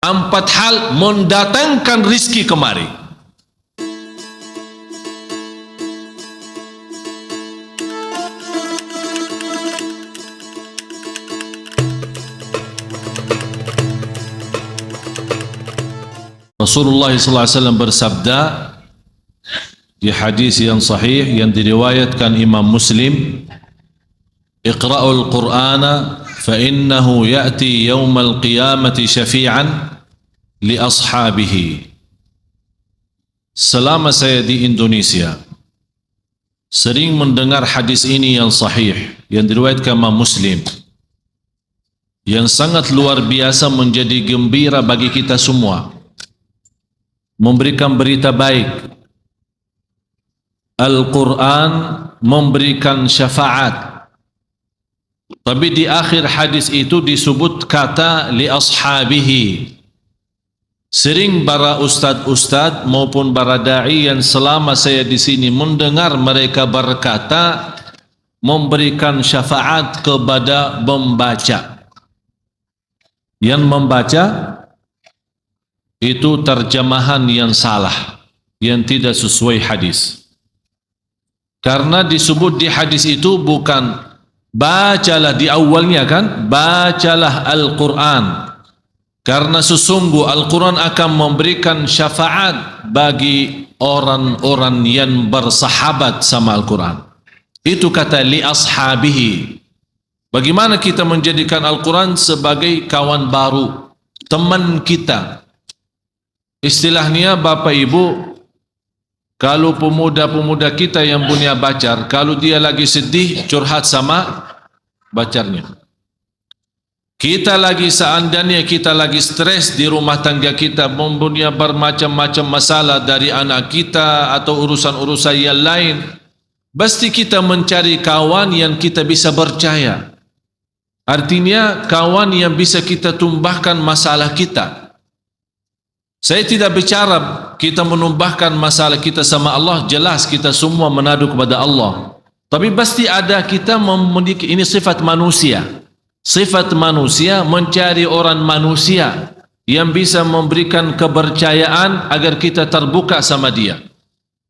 4 hal mendatangkan rizki kemari. Rasulullah SAW bersabda di hadis yang sahih yang diriwayatkan Imam Muslim, "Iqra'ul Qur'ana fa innahu ya'ti yawmal qiyamati syafi'an li ashabihi." Selama saya di Indonesia sering mendengar hadis ini yang sahih yang diriwayatkan Imam Muslim, yang sangat luar biasa menjadi gembira bagi kita semua, memberikan berita baik. Al-Quran memberikan syafaat, tapi di akhir hadis itu disebut kata li ashabihi. Sering para ustaz-ustaz maupun para da'i yang selama saya di sini mendengar mereka berkata memberikan syafaat kepada pembaca. Yang membaca itu terjemahan yang salah, yang tidak sesuai hadis. Karena disebut di hadis itu bukan bacalah di awalnya kan, bacalah Al-Quran. Karena sesungguh Al-Quran akan memberikan syafaat bagi orang-orang yang bersahabat sama Al-Quran. Itu kata li ashabihi. Bagaimana kita menjadikan Al-Quran sebagai kawan baru, teman kita. Istilahnya Bapak Ibu, kalau pemuda-pemuda kita yang punya pacar, kalau dia lagi sedih, curhat sama pacarnya. Kita lagi seandainya kita lagi stres di rumah tangga kita, mempunyai bermacam-macam masalah dari anak kita atau urusan-urusan yang lain, pasti kita mencari kawan yang kita bisa percaya. Artinya kawan yang bisa kita tumbahkan masalah kita. Saya tidak bicara kita menumbahkan masalah kita sama Allah, jelas kita semua menadu kepada Allah. Tapi pasti ada kita memiliki, ini sifat manusia. Sifat manusia mencari orang manusia yang bisa memberikan kepercayaan agar kita terbuka sama dia.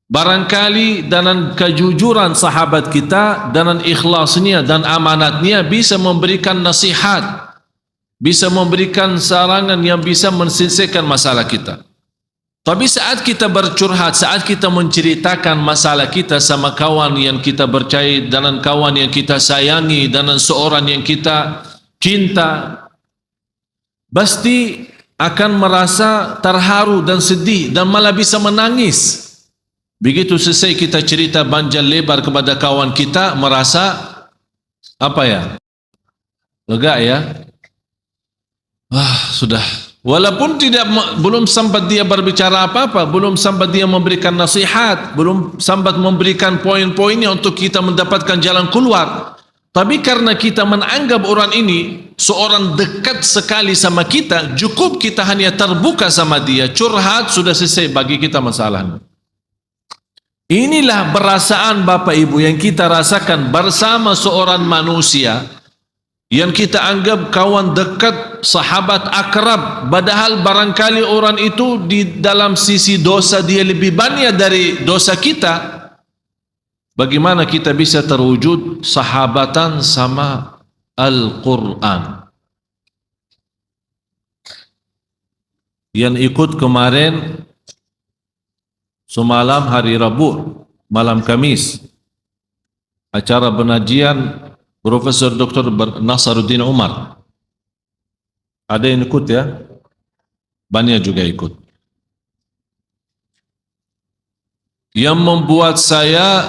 Barangkali dengan kejujuran sahabat kita, dengan ikhlasnya dan amanatnya bisa memberikan nasihat, bisa memberikan sarangan yang bisa menyelesaikan masalah kita. Tapi saat kita bercurhat, saat kita menceritakan masalah kita sama kawan yang kita percaya, dengan kawan yang kita sayangi, dengan seorang yang kita cinta, pasti akan merasa terharu dan sedih dan malah bisa menangis. Begitu selesai kita cerita panjang lebar kepada kawan kita, merasa apa ya? Lega ya? Sudah. Walaupun belum sempat dia berbicara apa-apa, belum sempat dia memberikan nasihat, belum sempat memberikan poin-poinnya untuk kita mendapatkan jalan keluar. Tapi karena kita menganggap orang ini seorang dekat sekali sama kita, cukup kita hanya terbuka sama dia, curhat, sudah selesai bagi kita masalahnya. Inilah perasaan Bapak Ibu yang kita rasakan bersama seorang manusia yang kita anggap kawan dekat, sahabat akrab, padahal barangkali orang itu di dalam sisi dosa dia lebih banyak dari dosa kita. Bagaimana kita bisa terwujud sahabatan sama Al-Quran? Yang ikut kemarin semalam hari Rabu, malam Kamis, acara pengajian Profesor Dr. Nasaruddin Umar. Ada yang ikut ya? Banyak juga ikut. Yang membuat saya,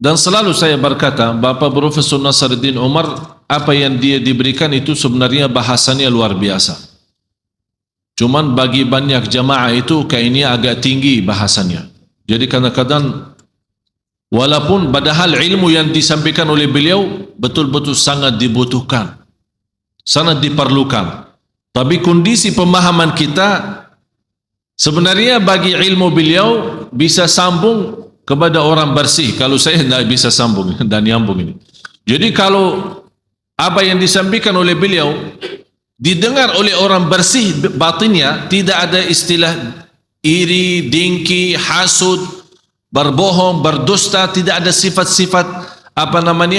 dan selalu saya berkata, Bapak Profesor Nasaruddin Umar, apa yang dia diberikan itu sebenarnya bahasanya luar biasa. Cuman bagi banyak jamaah itu kayaknya agak tinggi bahasanya. Jadi kadang-kadang walaupun padahal ilmu yang disampaikan oleh beliau betul-betul sangat dibutuhkan, sangat diperlukan. Tapi kondisi pemahaman kita sebenarnya bagi ilmu beliau bisa sambung kepada orang bersih. Kalau saya tidak bisa sambung dan nyambung ini. Jadi kalau apa yang disampaikan oleh beliau didengar oleh orang bersih batinnya, tidak ada istilah iri, dengki, hasud, berbohong, berdusta, tidak ada sifat-sifat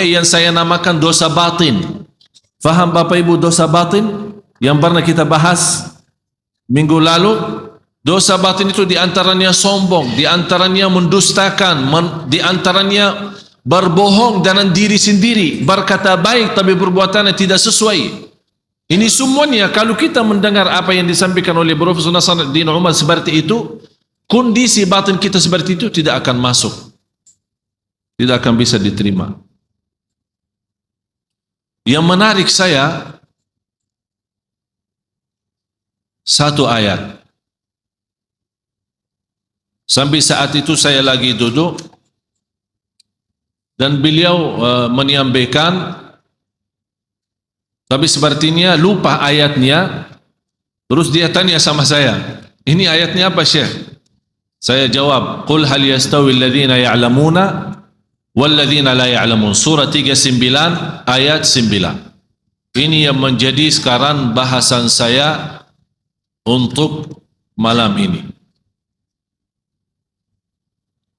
yang saya namakan dosa batin. Faham Bapak Ibu dosa batin yang pernah kita bahas minggu lalu? Dosa batin itu diantaranya sombong, diantaranya mendustakan, diantaranya berbohong dengan diri sendiri, berkata baik tapi perbuatannya tidak sesuai. Ini semuanya kalau kita mendengar apa yang disampaikan oleh Profesor Nasruddin Umar seperti itu, kondisi batin kita seperti itu tidak akan masuk, tidak akan bisa diterima. Yang menarik saya satu ayat. Sampai saat itu saya lagi duduk dan beliau menyampaikan, tapi sepertinya lupa ayatnya. Terus dia tanya sama saya, ini ayatnya apa Syekh? Saya jawab, qul hal yastawi alladhina ya'lamuna walladzina la ya'lamun. Surah 39 ayat 9. Ini yang menjadi sekarang bahasan saya untuk malam ini.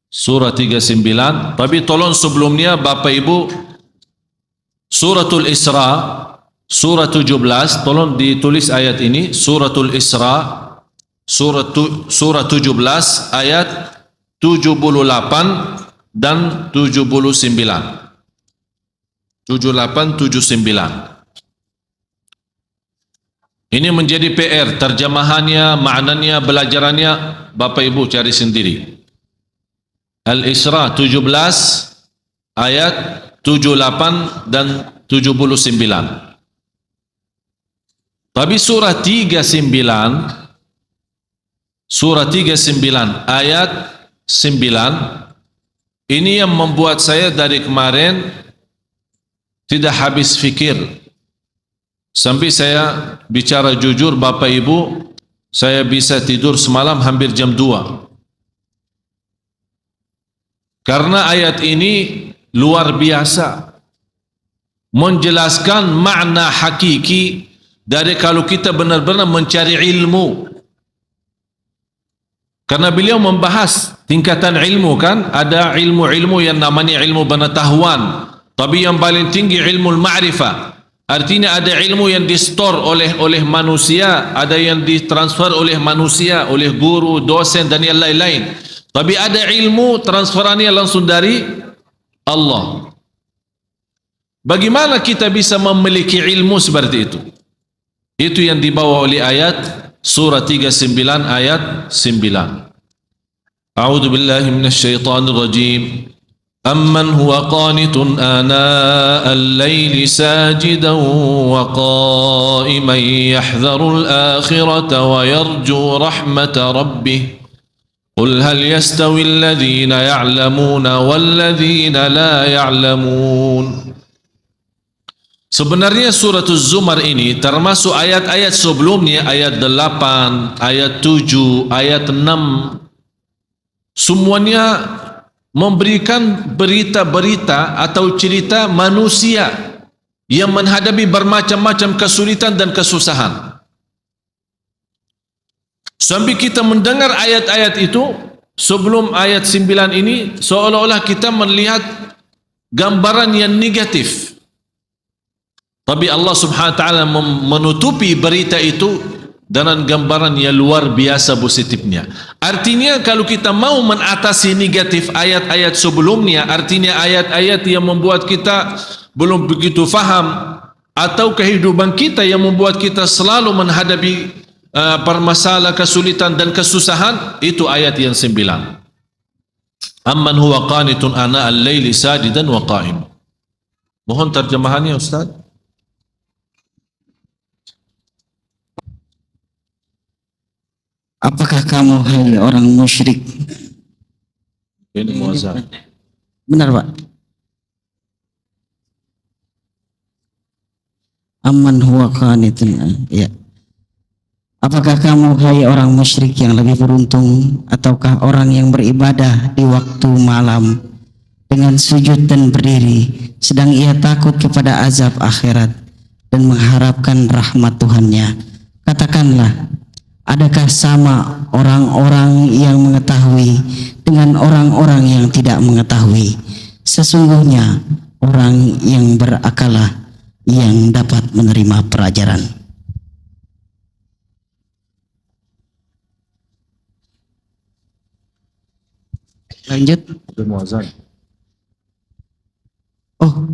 Surah 39, tapi tolong sebelumnya Bapak Ibu, Suratul Isra, surah 17, tolong ditulis ayat ini, Suratul Isra, surah 17 ayat 78 dan 79. 78, 79. Ini menjadi PR, terjemahannya, maknanya, belajarannya Bapak Ibu cari sendiri. Al-Isra 17 ayat 78 dan 79. Tapi surah 39 ayat 9 ini yang membuat saya dari kemarin tidak habis fikir. Sampai saya bicara jujur Bapak Ibu, saya bisa tidur semalam hampir jam 2. Karena ayat ini luar biasa menjelaskan makna hakiki dari kalau kita benar-benar mencari ilmu. Karena beliau membahas tingkatan ilmu kan, ada ilmu-ilmu yang namanya ilmu pengetahuan, tapi yang paling tinggi ilmu ma'rifah. Artinya ada ilmu yang di-store oleh manusia, ada yang ditransfer oleh manusia, oleh guru, dosen dan yang lain-lain. Tapi ada ilmu transferannya langsung dari Allah. Bagaimana kita bisa memiliki ilmu seperti itu? Itu yang dibawa oleh ayat surah 39 ayat 9. A'udzu billahi minasy syaithanir rajim. Amman huwa qanitun ana al-laili sajidan wa qa'iman yahdharul akhirata wa yarju rahmata rabbih. Qul hal yastawi alladhina ya'lamuna walladhina la ya'lamun. Sebenarnya surah Az-Zumar ini termasuk ayat-ayat sebelumnya, ayat 8, ayat 7, ayat 6. Semuanya memberikan berita-berita atau cerita manusia yang menghadapi bermacam-macam kesulitan dan kesusahan. Sampai kita mendengar ayat-ayat itu sebelum ayat 9 ini, seolah-olah kita melihat gambaran yang negatif. Tapi Allah Subhanahu wa taala menutupi berita itu dengan gambaran yang luar biasa positifnya. Artinya kalau kita mau mengatasi negatif ayat-ayat sebelumnya, artinya ayat-ayat yang membuat kita belum begitu faham, atau kehidupan kita yang membuat kita selalu menghadapi permasalahan, kesulitan dan kesusahan, itu ayat yang 9. Amman huwa qanitun ana al-laili sajidan wa qa'im. Mohon terjemahannya Ustaz. Apakah kamu hai orang musyrik? Ini muazzam. Benar Pak. Amman huwa qanitun, ya. Apakah kamu hai orang musyrik yang lebih beruntung, ataukah orang yang beribadah di waktu malam dengan sujud dan berdiri sedang ia takut kepada azab akhirat, dan mengharapkan rahmat Tuhannya. Katakanlah, adakah sama orang-orang yang mengetahui dengan orang-orang yang tidak mengetahui? Sesungguhnya orang yang berakalah yang dapat menerima pelajaran. Lanjut. Oh,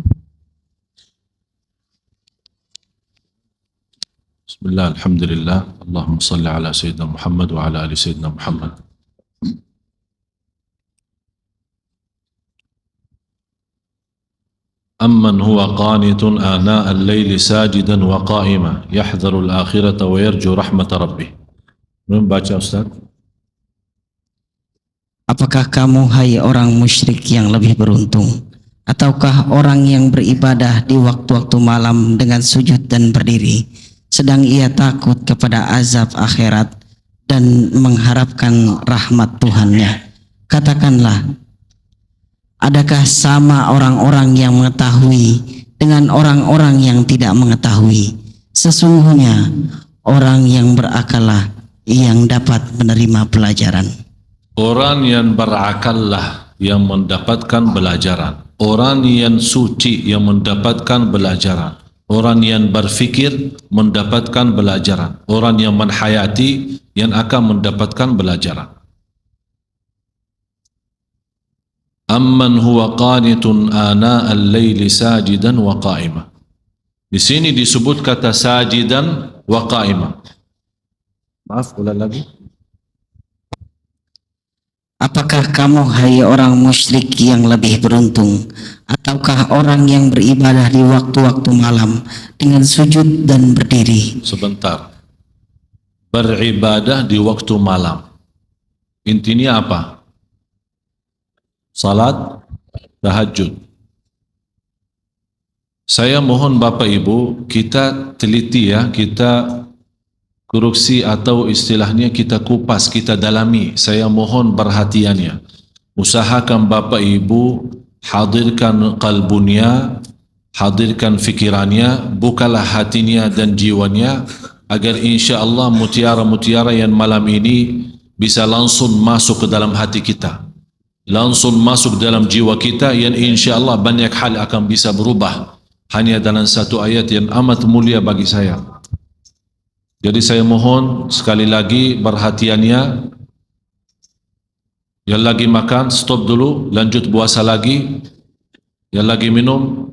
Bismillah, alhamdulillah, Allahumma salli ala Sayyidina Muhammad wa ala ali Sayyidina Muhammad. أمن هو قانت آناء الليل ساجدا وقائما يحذر الآخرة ويرجو رحمة ربه. Belum baca Ustaz? apakah kamu hai orang musyrik yang lebih beruntung, ataukah orang yang beribadah di waktu-waktu malam dengan sujud dan berdiri, sedang ia takut kepada azab akhirat dan mengharapkan rahmat Tuhannya? Katakanlah, adakah sama orang-orang yang mengetahui dengan orang-orang yang tidak mengetahui? Sesungguhnya orang yang berakalah yang dapat menerima pelajaran. Orang yang berakallah yang mendapatkan pelajaran. Orang yang suci yang mendapatkan pelajaran. Orang yang berfikir mendapatkan pelajaran. Orang yang menhayati yang akan mendapatkan pelajaran. Amman huwa qanitun ana al-laili sajidan wa qa'ima. Di sini disebut kata sajidan wa qa'ima. Maaf, ulang lagi. Apakah kamu hai orang musyrik yang lebih beruntung, ataukah orang yang beribadah di waktu-waktu malam dengan sujud dan berdiri? Sebentar. Beribadah di waktu malam. Intinya apa? Salat tahajud. Saya mohon Bapak Ibu, kita teliti ya, kita koreksi atau istilahnya kita kupas, kita dalami. Saya mohon perhatiannya. Usahakan Bapak Ibu hadirkan qalbunya, hadirkan fikirannya, bukalah hatinya dan jiwanya, agar insya Allah mutiara-mutiara yang malam ini bisa langsung masuk ke dalam hati kita, langsung masuk dalam jiwa kita, yang insya Allah banyak hal akan bisa berubah hanya dalam satu ayat yang amat mulia bagi saya. Jadi saya mohon sekali lagi perhatiannya. Yang lagi makan stop dulu, lanjut puasa lagi. Yang lagi minum,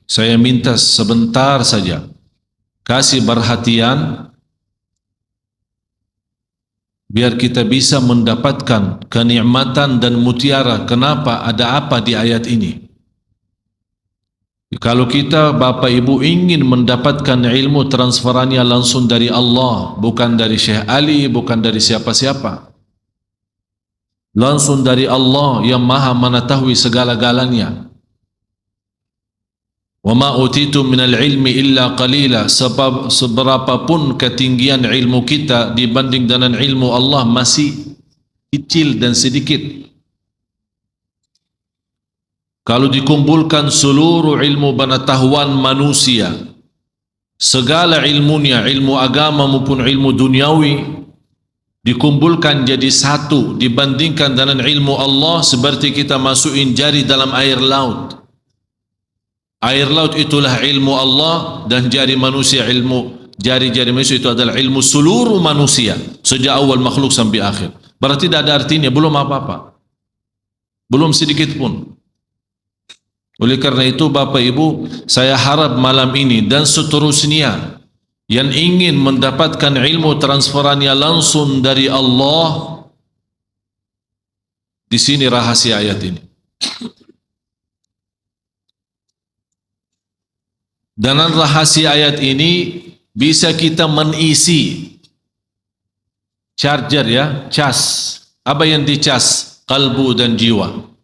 saya minta sebentar saja kasih perhatian biar kita bisa mendapatkan kenikmatan dan mutiara. Kenapa? Ada apa di ayat ini? Kalau kita Bapak Ibu ingin mendapatkan ilmu transferannya langsung dari Allah, bukan dari Syekh Ali, bukan dari siapa-siapa, langsung dari Allah yang maha mengetahui segala-galanya. Wa ma utitu minal ilmi illa qalila. Sebab seberapapun ketinggian ilmu kita dibanding dengan ilmu Allah masih kecil dan sedikit. Kalau dikumpulkan seluruh ilmu pengetahuan manusia, segala ilmunya, ilmu agama maupun ilmu duniawi, dikumpulkan jadi satu dibandingkan dengan ilmu Allah, seperti kita masukin jari dalam air laut. Air laut itulah ilmu Allah, dan jari manusia ilmu, jari-jari manusia itu adalah ilmu seluruh manusia sejak awal makhluk sampai akhir. Berarti tidak ada artinya, belum apa-apa, belum sedikit pun. Oleh karena itu Bapak Ibu, saya harap malam ini dan seterusnya yang ingin mendapatkan ilmu transferannya langsung dari Allah, di sini rahasia ayat ini. Dengan rahasia ayat ini bisa kita mengisi charger ya, cas. Apa yang dicas? Kalbu dan jiwa.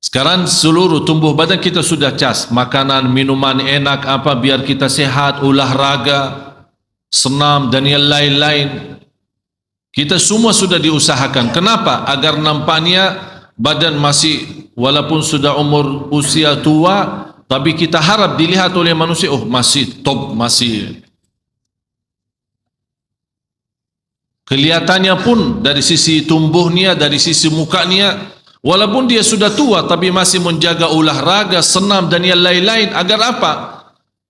Sekarang seluruh tumbuh badan kita sudah cas, makanan, minuman enak apa biar kita sehat, olahraga, senam dan yang lain-lain. Kita semua sudah diusahakan. Kenapa? Agar nampaknya badan masih, walaupun sudah umur usia tua, tapi kita harap dilihat oleh manusia, oh masih top, masih kelihatannya pun dari sisi tumbuhnya, dari sisi mukanya, walaupun dia sudah tua tapi masih menjaga olahraga, senam dan yang lain-lain. Agar apa?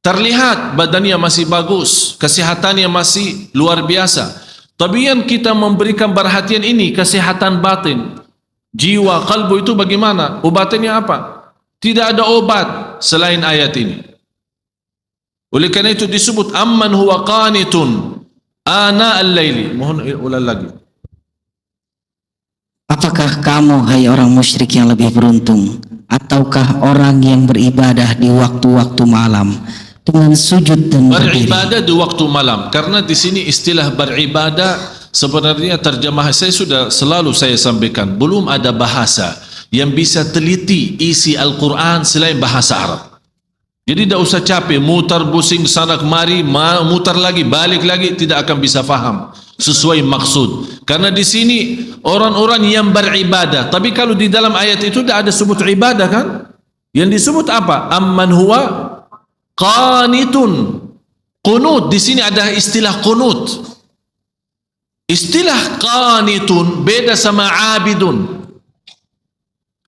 Terlihat badannya masih bagus, kesehatannya masih luar biasa. Tapi yang kita memberikan perhatian ini kesehatan batin, jiwa, kalbu itu bagaimana? Obatnya apa? Tidak ada obat selain ayat ini. Oleh karena itu disebut amman huwa qanitun ana al-laili. Mohon ulang lagi. Apakah kamu, hai orang musyrik yang lebih beruntung, ataukah orang yang beribadah di waktu-waktu malam dengan sujud dan berdiri? Beribadah di waktu malam, karena di sini istilah beribadah sebenarnya terjemah saya sudah selalu saya sampaikan, belum ada bahasa yang bisa teliti isi Al-Quran selain bahasa Arab. Jadi tidak usah capek mutar pusing sana kemari, mutar lagi balik lagi, tidak akan bisa faham sesuai maksud. Karena di sini orang-orang yang beribadah, tapi kalau di dalam ayat itu tidak ada sebut ibadah kan? Yang disebut apa? Amman huwa qanitun. Qunut, di sini ada istilah qunut. Istilah qanitun beda sama abidun.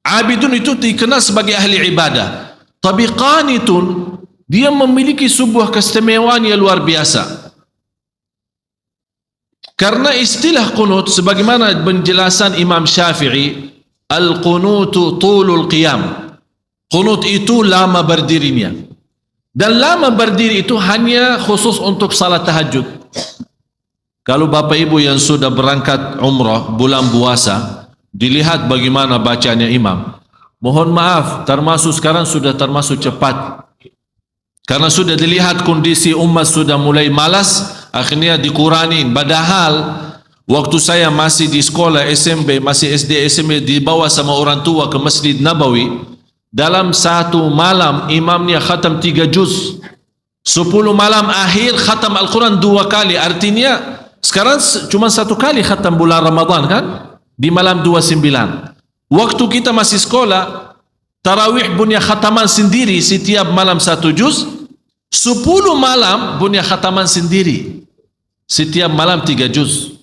Abidun itu dikenal sebagai ahli ibadah. Tapi qanitun dia memiliki sebuah keistimewaan yang luar biasa. Karena istilah qunut sebagaimana penjelasan Imam Syafi'i, al-qunutu tulul qiyam. Qunut itu lama berdirinya. Dan lama berdiri itu hanya khusus untuk salat tahajud. Kalau Bapak Ibu yang sudah berangkat umrah bulan puasa, dilihat bagaimana bacanya imam. Mohon maaf, termasuk sekarang sudah termasuk cepat. Karena sudah dilihat kondisi umat sudah mulai malas, akhirnya dikurangin. Padahal waktu saya masih di sekolah SMP, masih SD, SMP, dibawa sama orang tua ke Masjid Nabawi, dalam satu malam imamnya khatam 3 juz. 10 malam akhir khatam Al-Quran 2 kali. Artinya sekarang cuma 1 kali khatam bulan Ramadan kan? Di malam 29. Waktu kita masih sekolah, tarawih punya khataman sendiri setiap malam 1 juz. 10 malam punya khataman sendiri setiap malam 3 juz.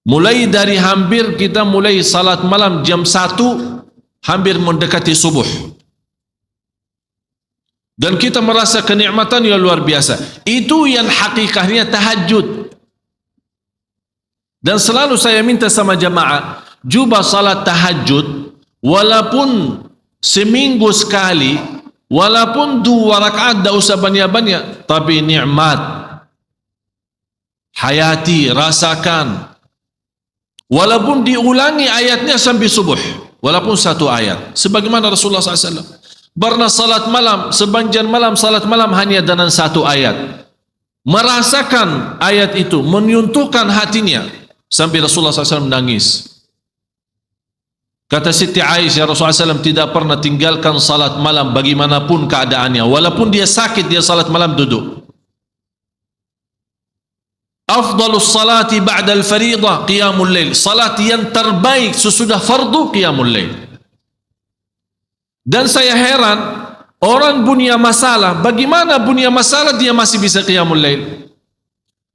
Mulai dari hampir kita mulai salat malam jam 1 hampir mendekati subuh. Dan kita merasa kenikmatan yang luar biasa. Itu yang hakikatnya tahajud. Dan selalu saya minta sama jamaah, cuba salat tahajud walaupun seminggu sekali, walaupun 2 rakaat, tak usah banyak-banyak, tapi nikmat hayati, rasakan. Walaupun diulangi ayatnya sampai subuh, walaupun 1 ayat. Sebagaimana Rasulullah SAW pernah salat malam, sepanjang malam salat malam hanya dengan 1 ayat. Merasakan ayat itu, menyentuhkan hatinya, sampai Rasulullah SAW menangis. Kata Siti Aisyah, Rasulullah SAW tidak pernah tinggalkan salat malam bagaimanapun keadaannya. Walaupun dia sakit, dia salat malam duduk. Afdalus salati ba'dal faridah qiyamul lail. Salat yang terbaik sesudah fardu qiyamul lail. Dan saya heran, orang punya masalah, bagaimana punya masalah dia masih bisa qiyamul lail?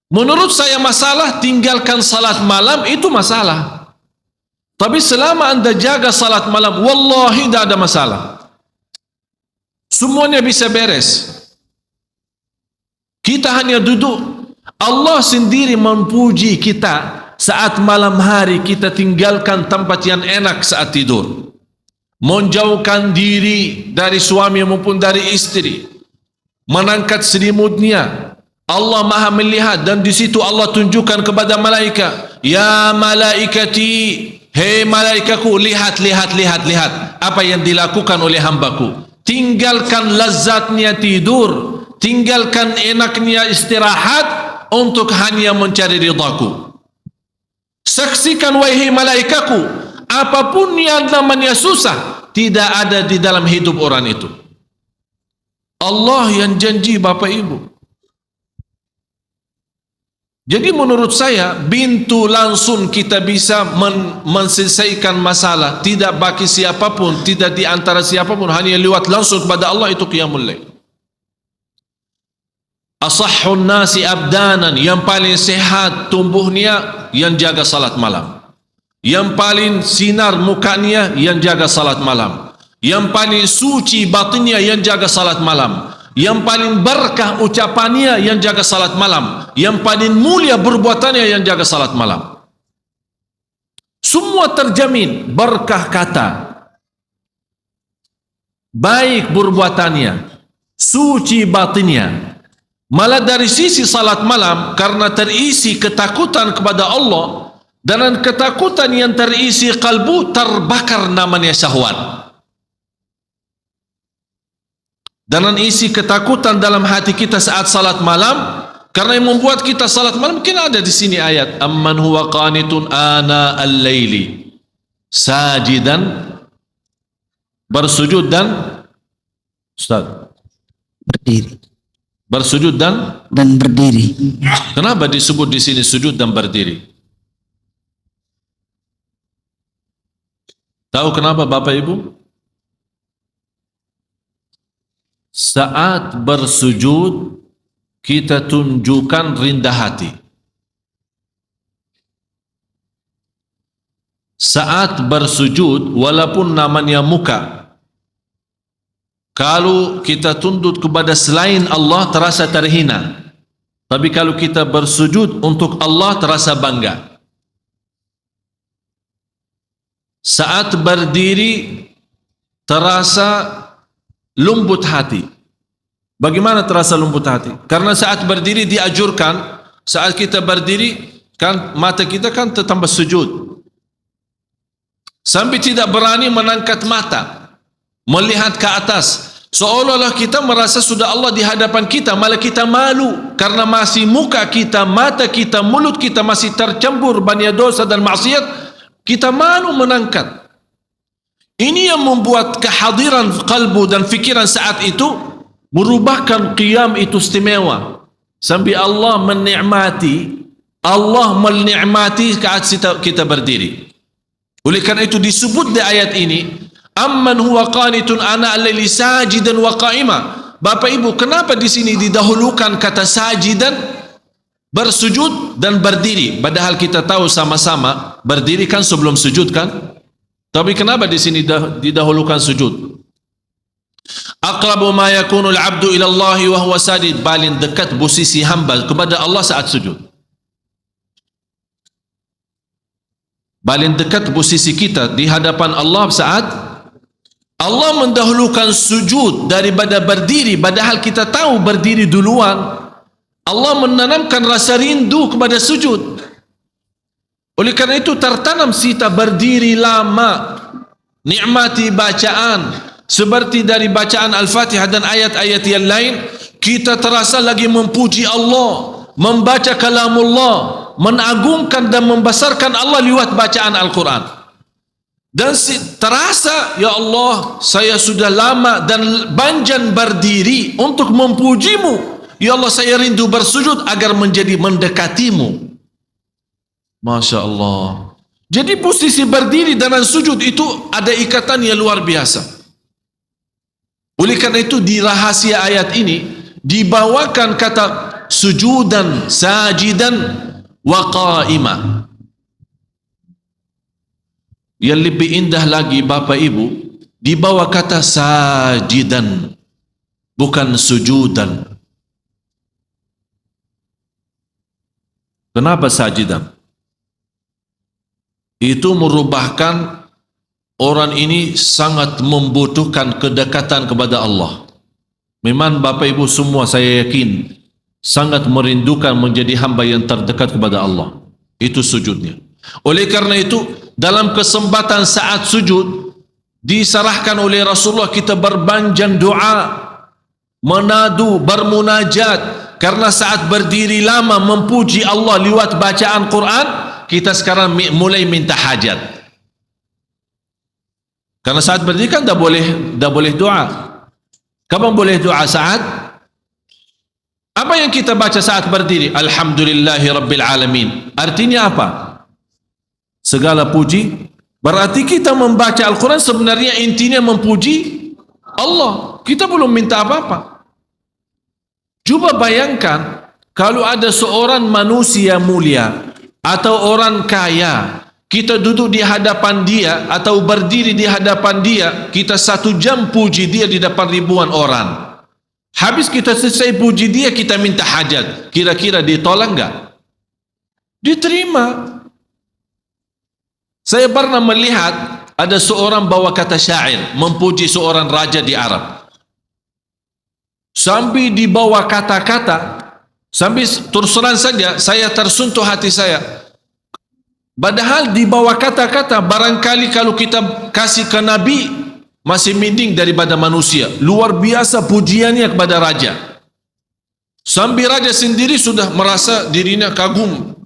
Menurut saya masalah tinggalkan salat malam itu masalah. Tapi selama anda jaga salat malam, wallahi tidak ada masalah. Semuanya bisa beres. Kita hanya duduk. Allah sendiri memuji kita saat malam hari kita tinggalkan tempat yang enak saat tidur. Menjauhkan diri dari suami maupun dari istri. Mengangkat selimutnya. Allah maha melihat dan di situ Allah tunjukkan kepada malaikat, ya malaikati, hei malaikatku, lihat apa yang dilakukan oleh hambaku. Tinggalkan lazatnya tidur, tinggalkan enaknya istirahat untuk hanya mencari ridhaku. Saksikan wahai malaikatku, apapun yang namanya susah tidak ada di dalam hidup orang itu. Allah yang janji Bapak Ibu. Jadi menurut saya, pintu langsung kita bisa menyelesaikan masalah, tidak bagi siapapun, tidak di antara siapapun, hanya lewat langsung kepada Allah, itu qiyamul lail. Asahhun nasi abdanan, yang paling sehat tubuhnya yang jaga salat malam. Yang paling sinar mukanya yang jaga salat malam. Yang paling suci batinnya yang jaga salat malam. Yang paling berkah ucapannya yang jaga salat malam. Yang paling mulia perbuatannya yang jaga salat malam. Semua terjamin berkah kata, baik perbuatannya, suci batinnya. Malah dari sisi salat malam, karena terisi ketakutan kepada Allah, dan ketakutan yang terisi kalbu, terbakar namanya syahwat. Dan isi ketakutan dalam hati kita saat salat malam, karena yang membuat kita salat malam, mungkin ada di sini ayat, amman huwa qanitun ana al-laili sajidan, bersujud dan Ustaz, berdiri. Bersujud dan Berdiri. Kenapa disebut di sini sujud dan berdiri? Tahu kenapa Bapak Ibu? Saat bersujud kita tunjukkan rendah hati. Saat bersujud walaupun namanya muka, kalau kita tunduk kepada selain Allah terasa terhina. Tapi kalau kita bersujud untuk Allah terasa bangga. Saat berdiri terasa lembut hati. Bagaimana terasa lembut hati? Karena saat berdiri diajurkan, saat kita berdiri kan mata kita kan tambah sujud. Sampai tidak berani menangkat mata, melihat ke atas. Seolah-olah kita merasa sudah Allah di hadapan kita, malah kita malu karena masih muka kita, mata kita, mulut kita masih tercampur banyak dosa dan maksiat. Kita malu menangkat. Ini yang membuat kehadiran kalbu dan fikiran saat itu merubahkan qiyam itu istimewa. Sampai Allah menikmati saat kita berdiri. Oleh karena itu disebut di ayat ini, amman huwa qanitun ana al-laili sajidan wa qa'ima. Bapak Ibu, kenapa di sini didahulukan kata sajidan, bersujud dan berdiri? Padahal kita tahu sama-sama berdiri kan sebelum sujud kan? Tapi kenapa di sini didahulukan sujud? Aqrabu ma yakunu al-'abdu ila Allah wa huwa sajid, paling dekat posisi hamba kepada Allah saat sujud. Paling dekat posisi kita di hadapan Allah saat Allah mendahulukan sujud daripada berdiri, padahal kita tahu berdiri duluan. Allah menanamkan rasa rindu kepada sujud. Oleh karena itu tertanam kita berdiri lama, nikmati bacaan, seperti dari bacaan Al-Fatihah dan ayat-ayat yang lain, kita terasa lagi memuji Allah, membaca kalamullah, mengagungkan dan membesarkan Allah lewat bacaan Al-Quran. Dan terasa, ya Allah, saya sudah lama dan panjang berdiri untuk memujimu. Ya Allah, saya rindu bersujud agar menjadi mendekatimu. Masya Allah. Jadi posisi berdiri dan sujud itu ada ikatan yang luar biasa. Oleh karena itu di rahasia ayat ini dibawakan kata sujudan, sajidan, wa qa'imah. Yang lebih indah lagi Bapak Ibu, dibawa kata sajidan, bukan sujudan. Kenapa sajidan? Itu merubahkan orang ini sangat membutuhkan kedekatan kepada Allah. Memang Bapak Ibu semua saya yakin sangat merindukan menjadi hamba yang terdekat kepada Allah. Itu sujudnya. Oleh karena itu dalam kesempatan saat sujud diserahkan oleh Rasulullah kita berpanjang doa, menadu, bermunajat. Karena saat berdiri lama memuji Allah lewat bacaan Quran, kita sekarang mulai minta hajat. Karena saat berdiri kan dah boleh doa. Kapan boleh doa? Saat Apa yang kita baca saat berdiri? Alhamdulillahi Rabbil Alamin. Artinya apa? Segala puji. Berarti kita membaca Al-Quran sebenarnya intinya memuji Allah. Kita belum minta apa-apa. Cuba bayangkan kalau ada seorang manusia mulia atau orang kaya, kita duduk di hadapan dia atau berdiri di hadapan dia, kita 1 jam puji dia di depan ribuan orang. Habis kita selesai puji dia, kita minta hajat. Kira-kira ditolak enggak? Diterima. Saya pernah melihat ada seorang bawa kata syair memuji seorang raja di Arab. Sampai di bawah kata-kata, sampai terus terang saja saya tersentuh hati saya. Padahal di bawah kata-kata, barangkali kalau kita kasih ke Nabi masih mending daripada manusia. Luar biasa pujiannya kepada raja. Sampai raja sendiri sudah merasa dirinya kagum,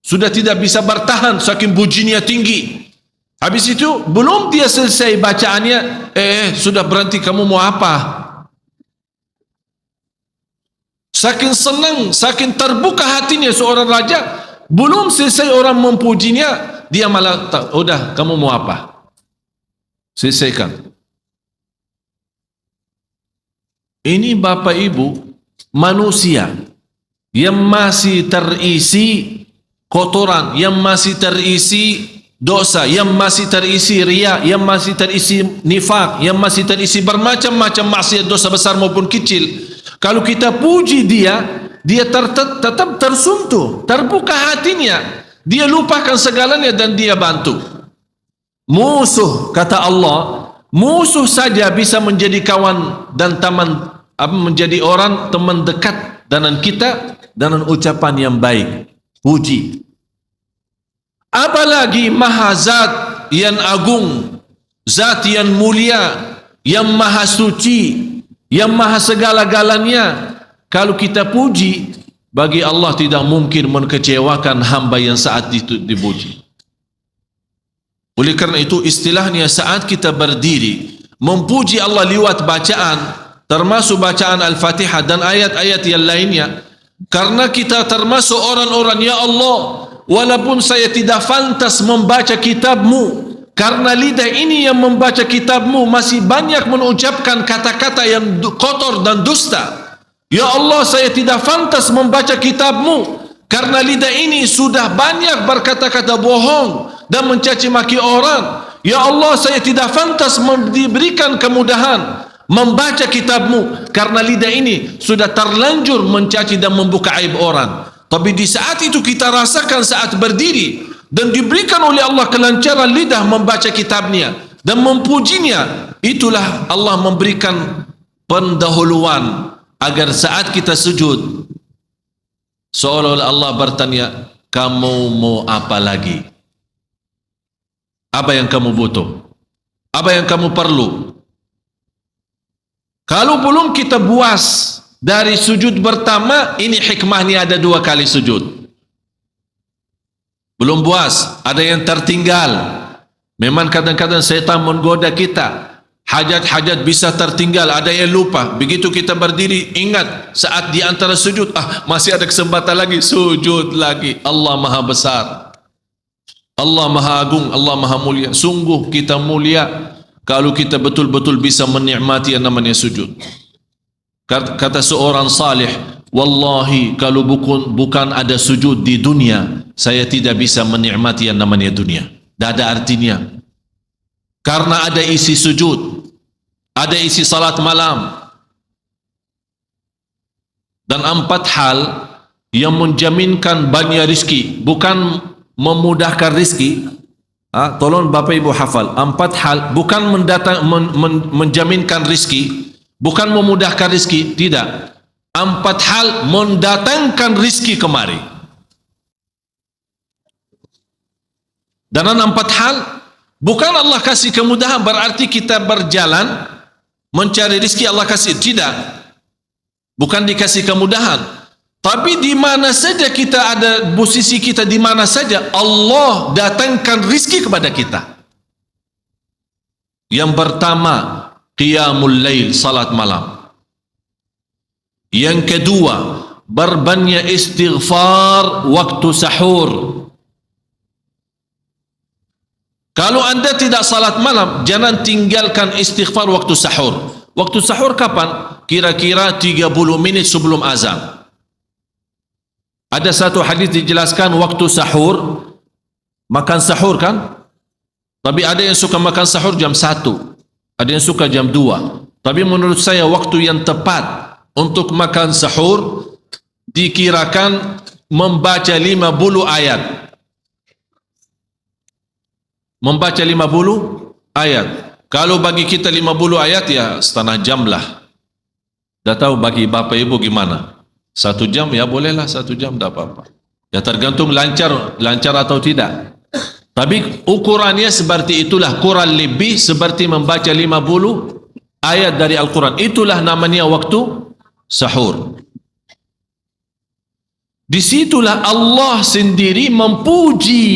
sudah tidak bisa bertahan saking pujiannya tinggi. Habis itu belum dia selesai bacaannya, sudah berhenti, kamu mau apa? Saking senang, saking terbuka hatinya seorang raja, belum selesai orang memujinya, dia malah udah, kamu mau apa? Selesaikan. Ini Bapak Ibu manusia yang masih terisi kotoran, yang masih terisi dosa, yang masih terisi riya, yang masih terisi nifak, yang masih terisi bermacam-macam maksiat, dosa besar maupun kecil. Kalau kita puji dia, dia tetap tersentuh, terbuka hatinya, dia lupakan segalanya dan dia bantu. Musuh, kata Allah, musuh saja bisa menjadi kawan dan teman, menjadi orang teman dekat dengan kita dengan ucapan yang baik, puji. Apalagi maha zat yang agung, zat yang mulia, yang maha suci, yang maha segala-galanya. Kalau kita puji, bagi Allah tidak mungkin mengecewakan hamba yang saat itu dipuji. Oleh kerana itu istilahnya saat kita berdiri memuji Allah lewat bacaan, termasuk bacaan Al-Fatihah dan ayat-ayat yang lainnya, karena kita termasuk orang-orang, ya Allah, walaupun saya tidak pantas membaca kitab-Mu, karena lidah ini yang membaca kitab-Mu masih banyak mengucapkan kata-kata yang kotor dan dusta. Ya Allah, saya tidak pantas membaca kitab-Mu, karena lidah ini sudah banyak berkata-kata bohong dan mencaci maki orang. Ya Allah, saya tidak pantas diberikan kemudahan membaca kitab-Mu, karena lidah ini sudah terlanjur mencaci dan membuka aib orang. Tapi di saat itu kita rasakan saat berdiri dan diberikan oleh Allah kelancaran lidah membaca kitabnya dan memujinya, itulah Allah memberikan pendahuluan agar saat kita sujud seolah-olah Allah bertanya, kamu mau apa lagi? Apa yang kamu butuh? Apa yang kamu perlu? Kalau belum kita puas dari sujud pertama, ini hikmahnya ada 2 kali sujud. Belum puas, ada yang tertinggal. Memang kadang-kadang syaitan menggoda kita. Hajat-hajat bisa tertinggal, ada yang lupa. Begitu kita berdiri, ingat saat di antara sujud, masih ada kesempatan lagi, sujud lagi. Allah Maha Besar, Allah Maha Agung, Allah Maha Mulia. Sungguh kita mulia kalau kita betul-betul bisa menikmati yang namanya sujud. Kata seorang salih, wallahi kalau bukan ada sujud di dunia, saya tidak bisa menikmati yang namanya dunia. Tidak ada artinya. Karena ada isi sujud, ada isi salat malam, dan 4 hal yang menjaminkan banyak rizki, bukan memudahkan rizki. Tolong Bapak Ibu hafal, 4 hal bukan menjaminkan rizki, bukan memudahkan rizki, tidak. 4 hal mendatangkan rizki kemari. Dan 4 hal bukan Allah kasih kemudahan berarti kita berjalan mencari rizki Allah kasih, tidak. Bukan dikasih kemudahan, tapi di mana saja kita ada, posisi kita di mana saja, Allah datangkan rizki kepada kita. Yang pertama, qiyamul lail, salat malam. Yang kedua, berbanyak istighfar waktu sahur. Kalau anda tidak salat malam, jangan tinggalkan istighfar waktu sahur. Waktu sahur kapan? Kira-kira 30 menit sebelum azan. Ada satu hadis dijelaskan waktu sahur, makan sahur kan? Tapi ada yang suka makan sahur jam 1, ada yang suka jam 2. Tapi menurut saya waktu yang tepat untuk makan sahur dikirakan membaca 50 ayat. Membaca 50 ayat. Kalau bagi kita 50 ayat ya setengah jam lah. Dah tahu bagi bapak ibu gimana? 1 jam ya bolehlah, 1 jam tak apa-apa. Ya tergantung lancar atau tidak. Tapi ukurannya seperti itulah, kurang lebih seperti membaca 50 ayat dari Al-Quran. Itulah namanya waktu sahur. Disitulah Allah sendiri memuji.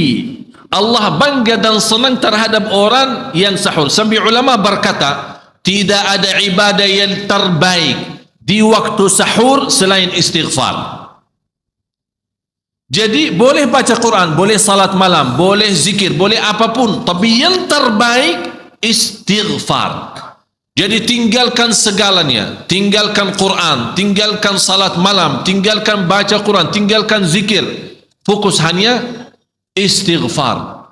Allah bangga dan senang terhadap orang yang sahur. Sampai ulama berkata, tidak ada ibadah yang terbaik di waktu sahur selain istighfar. Jadi boleh baca Quran, boleh salat malam, boleh zikir, boleh apapun, tapi yang terbaik istighfar. Jadi tinggalkan segalanya, tinggalkan Quran, tinggalkan salat malam, tinggalkan baca Quran, tinggalkan zikir. Fokus hanya istighfar.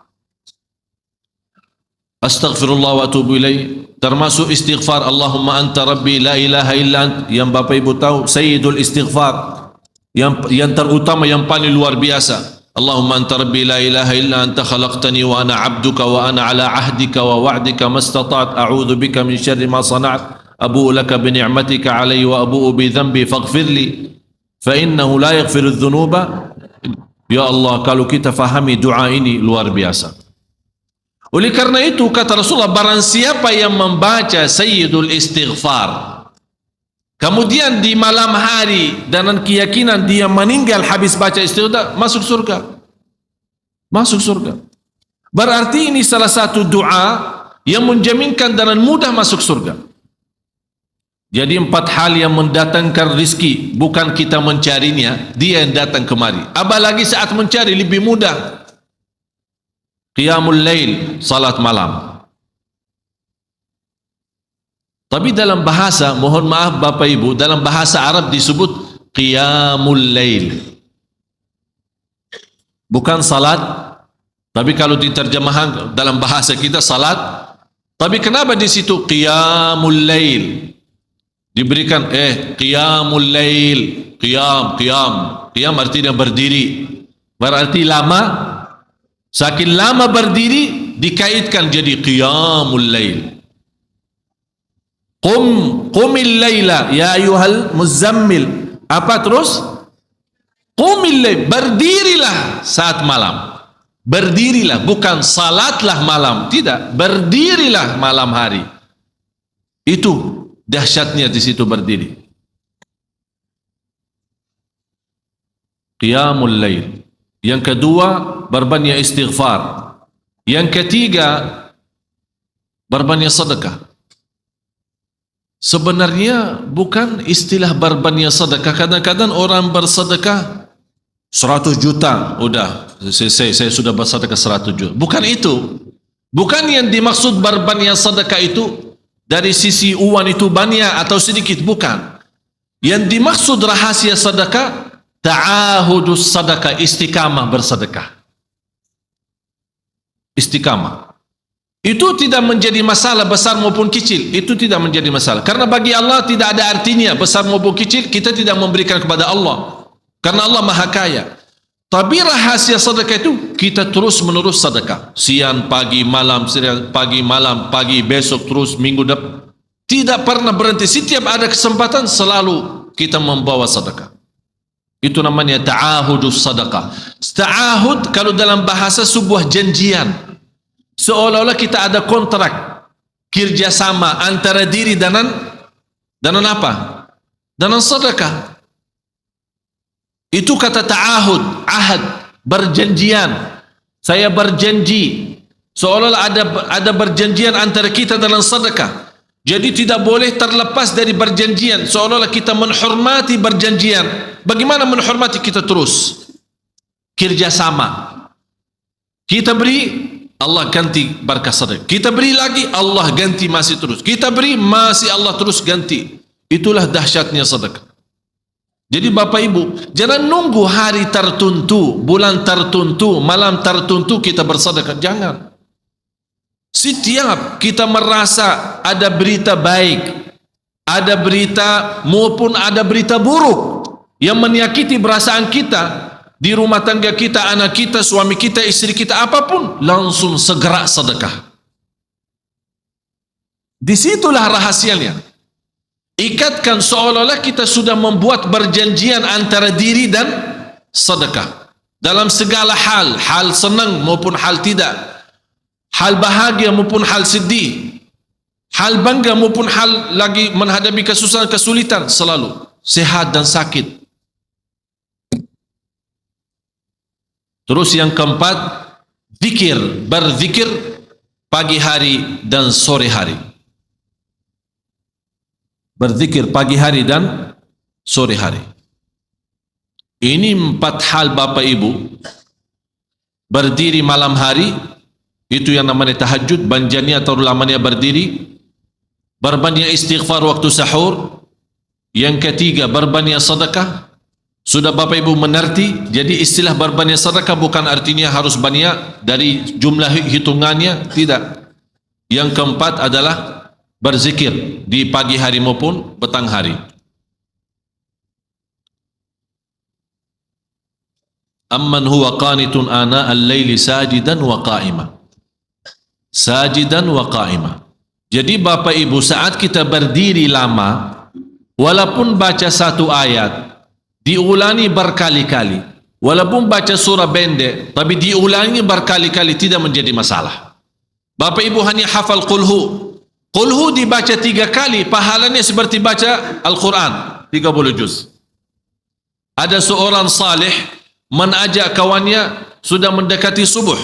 Astaghfirullah wa atubu ilaih. Termasuk istighfar Allahumma anta rabbi la ilaha illa ant, yang bapak ibu tahu sayyidul istighfar, yang terutama, yang paling luar biasa. Allahumma anta rabbi la ilaha illa anta khalaqtani wa ana abduka wa ana ala ahdika wa wa'dika mastata'at a'udzu bika min syarri ma sana'at abu'u laka bi ni'matika alayya wa abu'u bi dhanbi faghfir li fa innahu la yaghfiru dhunuba. Ya Allah, kalau kita fahami doa ini luar biasa. Oleh karena itu kata Rasulullah, barang siapa yang membaca sayyidul istighfar, kemudian di malam hari dengan keyakinan dia meninggal habis baca istighfar, masuk surga. Masuk surga. Berarti ini salah satu doa yang menjaminkan dengan mudah masuk surga. Jadi 4 hal yang mendatangkan rizki, bukan kita mencarinya, dia yang datang kemari. Apalagi saat mencari lebih mudah. Qiyamul lail, salat malam. Tapi dalam bahasa, mohon maaf Bapak Ibu, dalam bahasa Arab disebut qiyamul lail. Bukan salat, tapi kalau diterjemahkan dalam bahasa kita salat. Tapi kenapa di situ qiyamul lail? Diberikan qiyamul lail, qiyam artinya berdiri. Berarti lama. Saking lama berdiri dikaitkan jadi qiyamul lail. Qumil laila ya ayyuhal muzammil. Apa terus? Qumil lail, berdirilah saat malam. Berdirilah, bukan salatlah malam, tidak, berdirilah malam hari. Itu dahsyatnya di situ berdiri. Qiyamul lail. Yang kedua, berbanyak istighfar. Yang ketiga, berbanyak sedekah. Sebenarnya bukan istilah berbanyak sedekah. Kadang-kadang orang bersedekah 100 juta, udah saya sudah bersedekah 100 juta. Bukan itu. Bukan yang dimaksud berbanyak sedekah itu dari sisi uang itu banyak atau sedikit, bukan. Yang dimaksud rahasia sedekah, ta'ahudus sedekah, istiqamah bersedekah. Istiqamah. Itu tidak menjadi masalah besar maupun kecil. Itu tidak menjadi masalah. Karena bagi Allah tidak ada artinya besar maupun kecil. Kita tidak memberikan kepada Allah. Karena Allah Maha Kaya. Tapi rahasia sedekah itu kita terus menerus sedekah. Siang, pagi, malam, pagi, besok, terus minggu depan. Tidak pernah berhenti. Setiap ada kesempatan selalu kita membawa sedekah. Itu namanya ta'ahudus sedekah. Ta'ahud kalau dalam bahasa sebuah janjian. Seolah-olah kita ada kontrak kerjasama antara diri dengan apa? Dengan sedekah. Itu kata ta'ahud, ahad, berjanjian. Saya berjanji. Seolah-olah ada berjanjian antara kita dalam sedekah. Jadi tidak boleh terlepas dari perjanjian, seolah-olah kita menghormati perjanjian. Bagaimana menghormati? Kita terus kerjasama. Kita beri, Allah ganti berkah sedekah. Kita beri lagi, Allah ganti masih terus. Kita beri, masih Allah terus ganti. Itulah dahsyatnya sedekah. Jadi Bapak Ibu, jangan nunggu hari tertentu, bulan tertentu, malam tertentu kita bersedekah. Jangan. Setiap kita merasa ada berita baik, ada berita maupun ada berita buruk yang menyakiti perasaan kita di rumah tangga kita, anak kita, suami kita, istri kita, apapun, langsung segera sedekah. Disitulah rahasianya. Ikatkan seolah-olah kita sudah membuat perjanjian antara diri dan sedekah dalam segala hal, hal senang maupun hal tidak, hal bahagia maupun hal sedih, hal bangga maupun hal lagi menghadapi kesusahan, kesulitan, selalu sehat dan sakit. Terus yang keempat, zikir, berzikir pagi hari dan sore hari. Berzikir pagi hari dan sore hari. Ini 4 hal Bapak Ibu. Berdiri malam hari, itu yang namanya tahajud, banjanya atau lamanya berdiri. Berbanyak istighfar waktu sahur. Yang ketiga, berbanyak sedekah. Sudah Bapak Ibu mengerti? Jadi istilah berbanyak sedekah bukan artinya harus banyak dari jumlah hitungannya, tidak. Yang keempat adalah berzikir di pagi hari maupun petang hari. Amman huwa qanitun ana al-laili sajidan wa qa'ima. Sajidan wa qa'ima. Jadi Bapak Ibu, saat kita berdiri lama, walaupun baca satu ayat, diulangi berkali-kali, walaupun baca surah pendek, tapi diulangi berkali-kali, tidak menjadi masalah. Bapak Ibu hanya hafal qulhu. Qulhu dibaca 3 kali, pahalanya seperti baca Al-Quran 30 juz. Ada seorang salih mengajak kawannya, sudah mendekati subuh,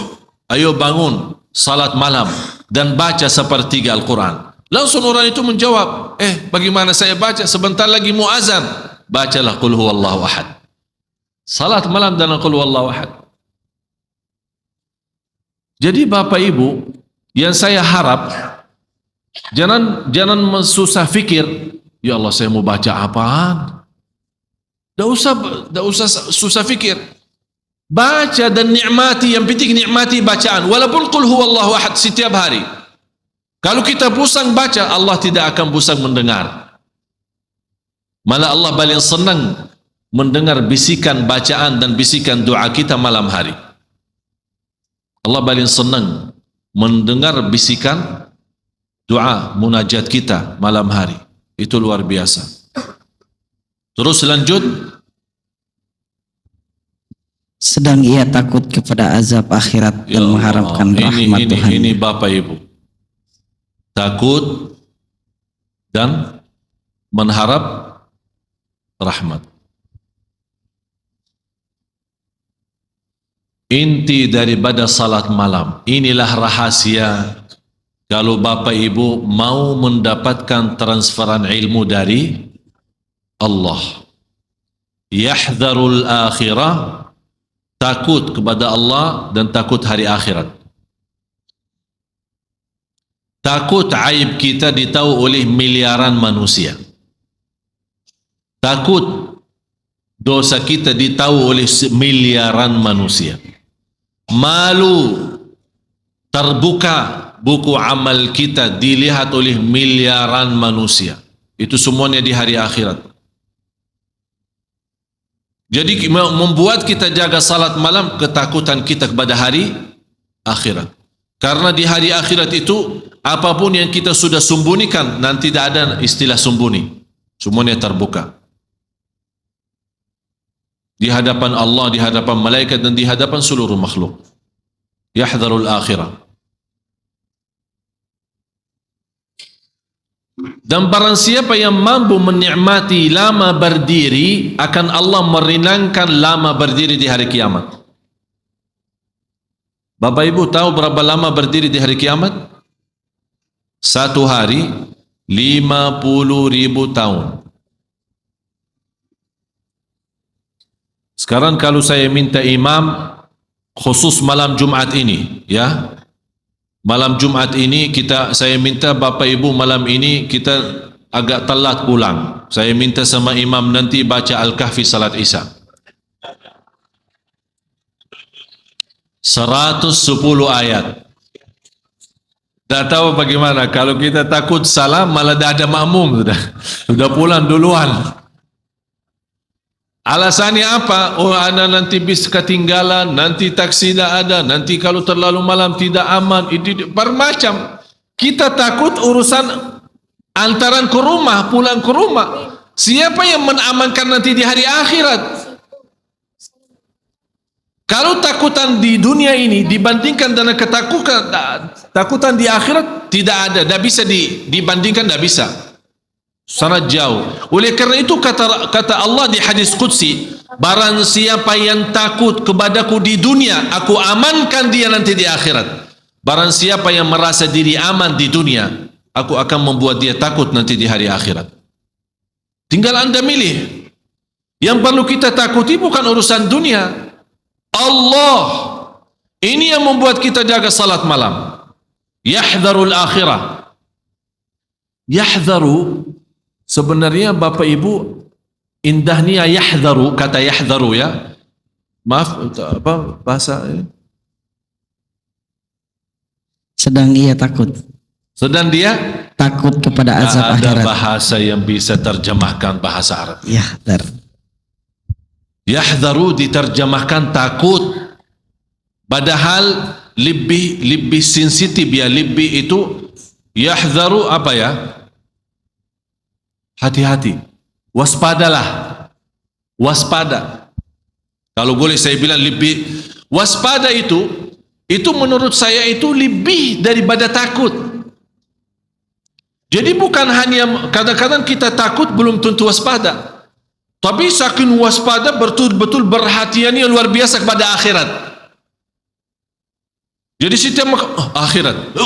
ayo bangun salat malam dan baca sepertiga Al-Quran. Langsung orang itu menjawab, bagaimana saya baca, sebentar lagi muazan. Bacalah qul huwallahu ahad. Salat malam dan qul huwallahu ahad. Jadi Bapak Ibu, yang saya harap, jangan susah fikir, ya Allah saya mau baca apaan. Tidak usah susah fikir. Baca dan nikmati, yang penting nikmati bacaan. Walaupun qul huwallahu ahad setiap hari. Kalau kita pusing baca, Allah tidak akan pusing mendengar. Malah Allah paling senang mendengar bisikan bacaan dan bisikan doa kita malam hari. Allah paling senang mendengar bisikan doa munajat kita malam hari. Itu luar biasa. Terus lanjut. Sedang ia takut kepada azab akhirat dan mengharapkan rahmat Tuhan. Ini Bapak Ibu. Takut dan mengharap rahmat. Inti daripada salat malam. Inilah rahasia kalau Bapak Ibu mau mendapatkan transferan ilmu dari Allah. Yahdharul akhirah, takut kepada Allah dan takut hari akhirat. Takut aib kita ditahu oleh miliaran manusia. Takut dosa kita ditahu oleh miliaran manusia. Malu terbuka buku amal kita dilihat oleh miliaran manusia. Itu semuanya di hari akhirat. Jadi membuat kita jaga salat malam, ketakutan kita kepada hari akhirat. Karena di hari akhirat itu apapun yang kita sudah sembunyikan, nanti tidak ada istilah sembunyi. Semuanya terbuka. Di hadapan Allah, di hadapan malaikat dan di hadapan seluruh makhluk. Yahdharul akhirah. Dan barang siapa yang mampu menikmati lama berdiri, akan Allah meringankan lama berdiri di hari kiamat. Bapak Ibu tahu berapa lama berdiri di hari kiamat? 1 hari 50.000 tahun. Sekarang kalau saya minta imam khusus malam Jumat ini, ya, malam Jumat ini saya minta Bapak Ibu malam ini kita agak telat pulang. Saya minta sama imam nanti baca Al-Kahfi salat Isya. 110 ayat. Tak tahu bagaimana kalau kita takut salah malah dah ada makmum sudah pulang duluan. Alasannya apa? Oh, anak nanti bis ketinggalan, nanti taksi tidak ada, nanti kalau terlalu malam tidak aman. Itu bermacam. Kita takut urusan antaran ke rumah, pulang ke rumah. Siapa yang menamankan nanti di hari akhirat? Kalau takutan di dunia ini dibandingkan dengan takutan di akhirat tidak ada, tidak bisa dibandingkan, tidak bisa. Sangat jauh. Oleh kerana itu kata Allah di hadis qudsi, barang siapa yang takut kepadaku di dunia, aku amankan dia nanti di akhirat. Barang siapa yang merasa diri aman di dunia, aku akan membuat dia takut nanti di hari akhirat. Tinggal anda milih. Yang perlu kita takuti bukan urusan dunia. Allah. Ini yang membuat kita jaga salat malam. Yahdharul akhirah. Yahdharu, sebenarnya Bapak Ibu, indahnya yahdharu, kata yahdharu, ya. Maaf, apa bahasa ini? Sedang ia takut. Sedang dia takut kepada azab akhirat. Ada bahasa yang bisa terjemahkan bahasa Arab. Yahdhar. Yahdharu diterjemahkan takut. Padahal lebih sensitif, ya. Lebih itu yahdharu apa, ya? Hati-hati. Waspadalah. Waspada. Kalau boleh saya bilang lebih waspada itu menurut saya itu lebih daripada takut. Jadi bukan hanya kadang-kadang kita takut belum tentu waspada. Tapi saking waspada betul-betul perhatiannya luar biasa kepada akhirat. Jadi setiap akhirat.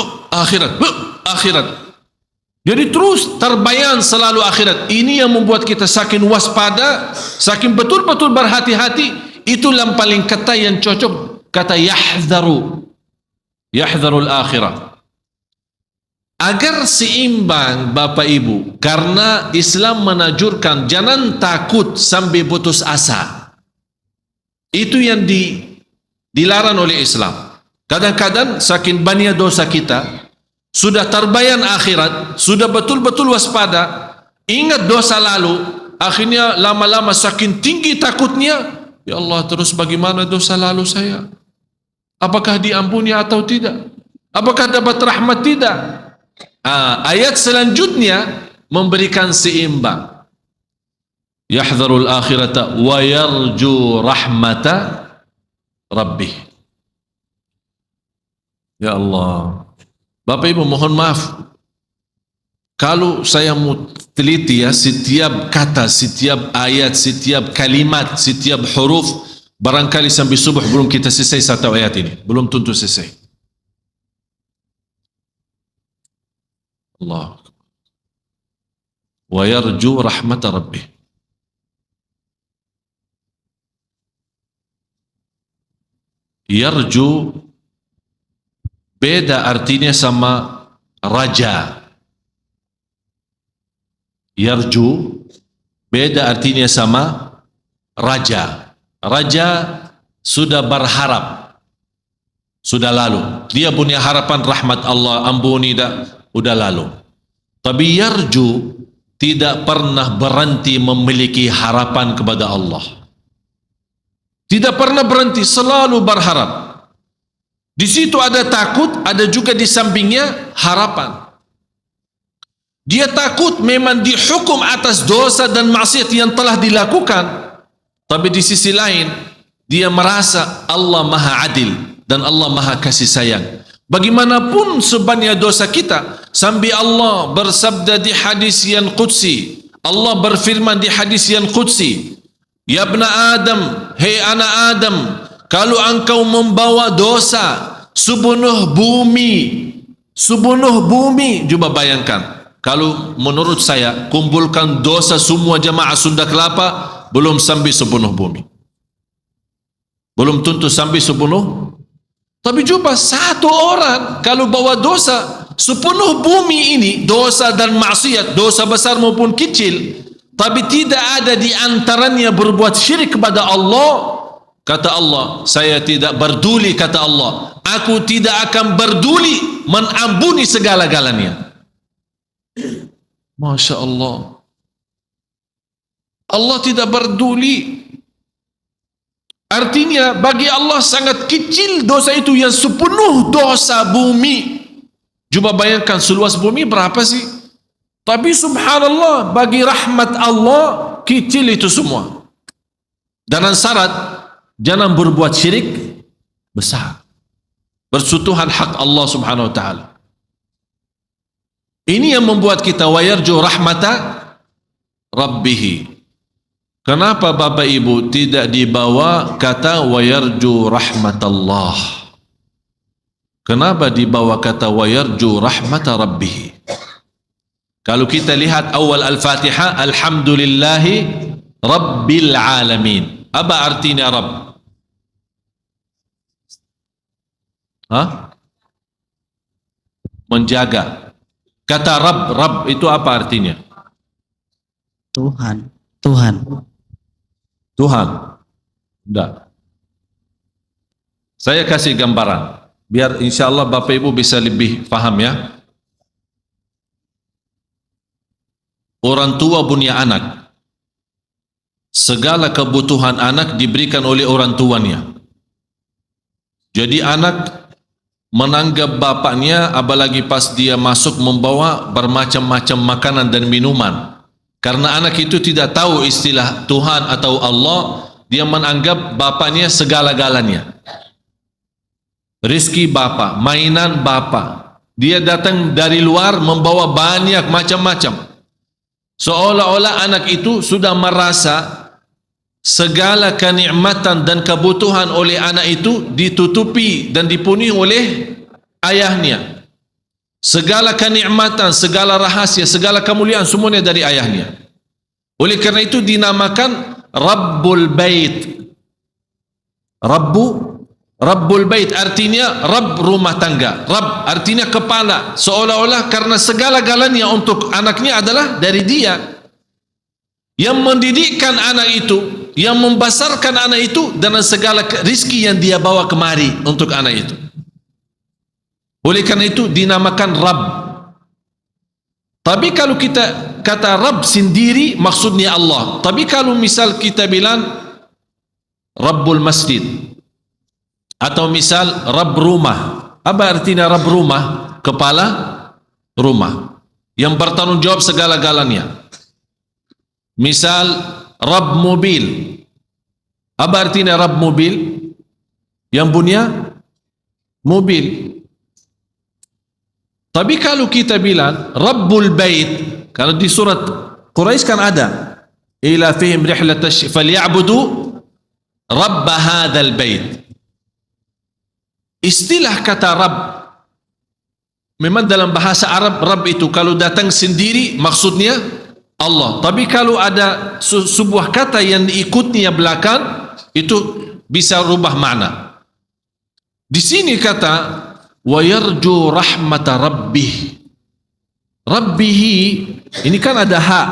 Jadi terus terbayang selalu akhirat. Ini yang membuat kita saking waspada, saking betul-betul berhati-hati. Itulah paling kata yang cocok, kata yahdharu. Yahdharul akhirah. Agar seimbang Bapak Ibu, karena Islam menanjurkan jangan takut sampai putus asa. Itu yang dilarang oleh Islam. Kadang-kadang saking banyak dosa kita, sudah terbayang akhirat, sudah betul-betul waspada, ingat dosa lalu, akhirnya lama-lama saking tinggi takutnya, ya Allah, terus bagaimana dosa lalu saya? Apakah diampuni atau tidak? Apakah dapat rahmat? Tidak. Ayat selanjutnya memberikan seimbang. Yahdharul akhirata wa yarju rahmata rabbih. Ya Allah. Bapak Ibu mohon maaf. Kalau saya mau teliti, ya, setiap kata, setiap ayat, setiap kalimat, setiap huruf, barangkali sampai subuh belum kita selesai satu ayat ini. Belum tentu selesai. Allah. Wa yarju rahmata rabbih. Yarju beda artinya sama raja. Yarju beda artinya sama raja. Raja sudah berharap, sudah lalu. Dia punya harapan rahmat Allah, ampuni dah. Udah lalu. Tapi yarju tidak pernah berhenti memiliki harapan kepada Allah. Tidak pernah berhenti, selalu berharap. Di situ ada takut, ada juga di sampingnya harapan. Dia takut memang dihukum atas dosa dan maksiat yang telah dilakukan. Tapi di sisi lain, dia merasa Allah Maha Adil dan Allah Maha Kasih Sayang. Bagaimanapun sebanyak dosa kita, sampai Allah bersabda di hadis yang qudsi, Allah berfirman di hadis yang qudsi, ya ibna Adam, hei anak Adam, kalau engkau membawa dosa sepenuh bumi, coba bayangkan, kalau menurut saya kumpulkan dosa semua jamaah Sunda Kelapa belum sampai sepenuh bumi. Belum tentu sampai sepenuh. Tapi coba satu orang kalau bawa dosa sepenuh bumi ini, dosa dan maksiat, dosa besar maupun kecil, tapi tidak ada di antaranya berbuat syirik kepada Allah, kata Allah, saya tidak berduli, kata Allah, aku tidak akan berduli mengampuni segala-galanya. Masya Allah. Allah tidak berduli. Artinya bagi Allah sangat kecil dosa itu yang sepenuh dosa bumi. Coba bayangkan seluas bumi berapa sih? Tapi subhanallah, bagi rahmat Allah kecil itu semua. Dengan syarat jangan berbuat syirik besar. Bersentuhan hak Allah subhanahu wa ta'ala. Ini yang membuat kita wayarju rahmata Rabbihi. Kenapa Bapak Ibu tidak dibawa kata wayarju rahmatallah? Kenapa dibawa kata wayarju rahmata Rabbihi? Kalau kita lihat awal Al-Fatihah, alhamdulillahi Rabbil Alamin. Apa artinya Rabb? Menjaga. Kata Rabb itu apa artinya? Tuhan. Tidak. Saya kasih gambaran biar insya Allah Bapak Ibu bisa lebih faham ya. Orang tua punya anak, segala kebutuhan anak diberikan oleh orang tuanya. Jadi anak menanggap bapaknya, apalagi pas dia masuk membawa bermacam-macam makanan dan minuman. Karena anak itu tidak tahu istilah Tuhan atau Allah, dia menganggap bapaknya segala-galanya. Rizki bapak, mainan bapak. Dia datang dari luar membawa banyak macam-macam. Seolah-olah anak itu sudah merasa segala kenikmatan dan kebutuhan oleh anak itu ditutupi dan dipenuhi oleh ayahnya. Segala kenikmatan, segala rahasia, segala kemuliaan semuanya dari ayahnya. Oleh kerana itu dinamakan Rabbul Bait. Rabbul Bait artinya Rabb rumah tangga. Rabb artinya kepala. Seolah-olah karena segala-galanya untuk anaknya adalah dari dia. Yang mendidikkan anak itu, yang membesarkan anak itu dengan segala rizki yang dia bawa kemari untuk anak itu. Oleh kerana itu dinamakan Rabb. Tapi kalau kita kata Rabb sendiri maksudnya Allah. Tapi kalau misal kita bilang Rabbul Masjid atau misal Rabb rumah, apa artinya Rabb rumah? Kepala rumah yang bertanggung jawab segala-galanya. Misal Rabb mobil, apa artinya Rabb mobil? Yang punya mobil. Tapi kalau kita bilang Rabbul Bait, kalau di surat Quraisy kan ada ila fihim rihlatash falyabudu rabb hadzal bait. Istilah kata Rabb memang dalam bahasa Arab Rabb itu kalau datang sendiri maksudnya Allah. Tapi kalau ada sebuah kata yang diikutnya belakang itu bisa rubah makna. Di sini kata wa yarju rahmata rabbih. Rabbihi ini kan ada hak.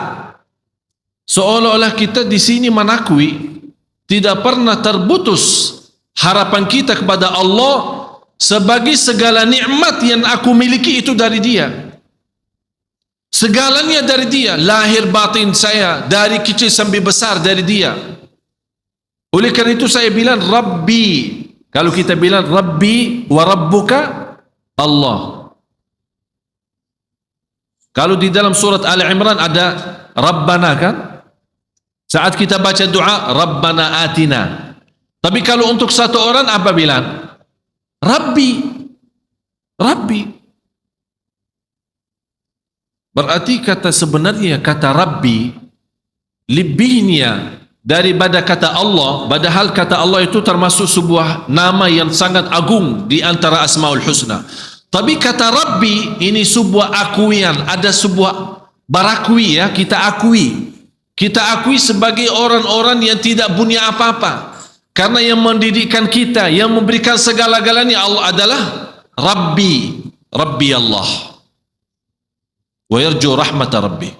Seolah-olah kita di sini menakui tidak pernah terputus harapan kita kepada Allah sebagai segala nikmat yang aku miliki itu dari Dia. Segalanya dari Dia, lahir batin saya dari kecil sampai besar dari Dia. Oleh karena itu saya bilang Rabbi. Kalau kita bilang Rabbi wa Rabbuka Allah. Kalau di dalam surat Ali Imran ada Rabbana kan? Saat kita baca doa Rabbana atina. Tapi kalau untuk satu orang apa bilang? Rabbi. Rabbi. Berarti kata sebenarnya kata Rabbi lebihnya daripada kata Allah, padahal kata Allah itu termasuk sebuah nama yang sangat agung di antara Asmaul Husna. Tapi kata Rabbi ini sebuah akuian, ada sebuah barakui ya, kita akui. Kita akui sebagai orang-orang yang tidak punya apa-apa. Karena yang mendidikkan kita, yang memberikan segala-galanya Allah adalah Rabbi, Rabbi Allah. Wa yarju rahmat Rabbi.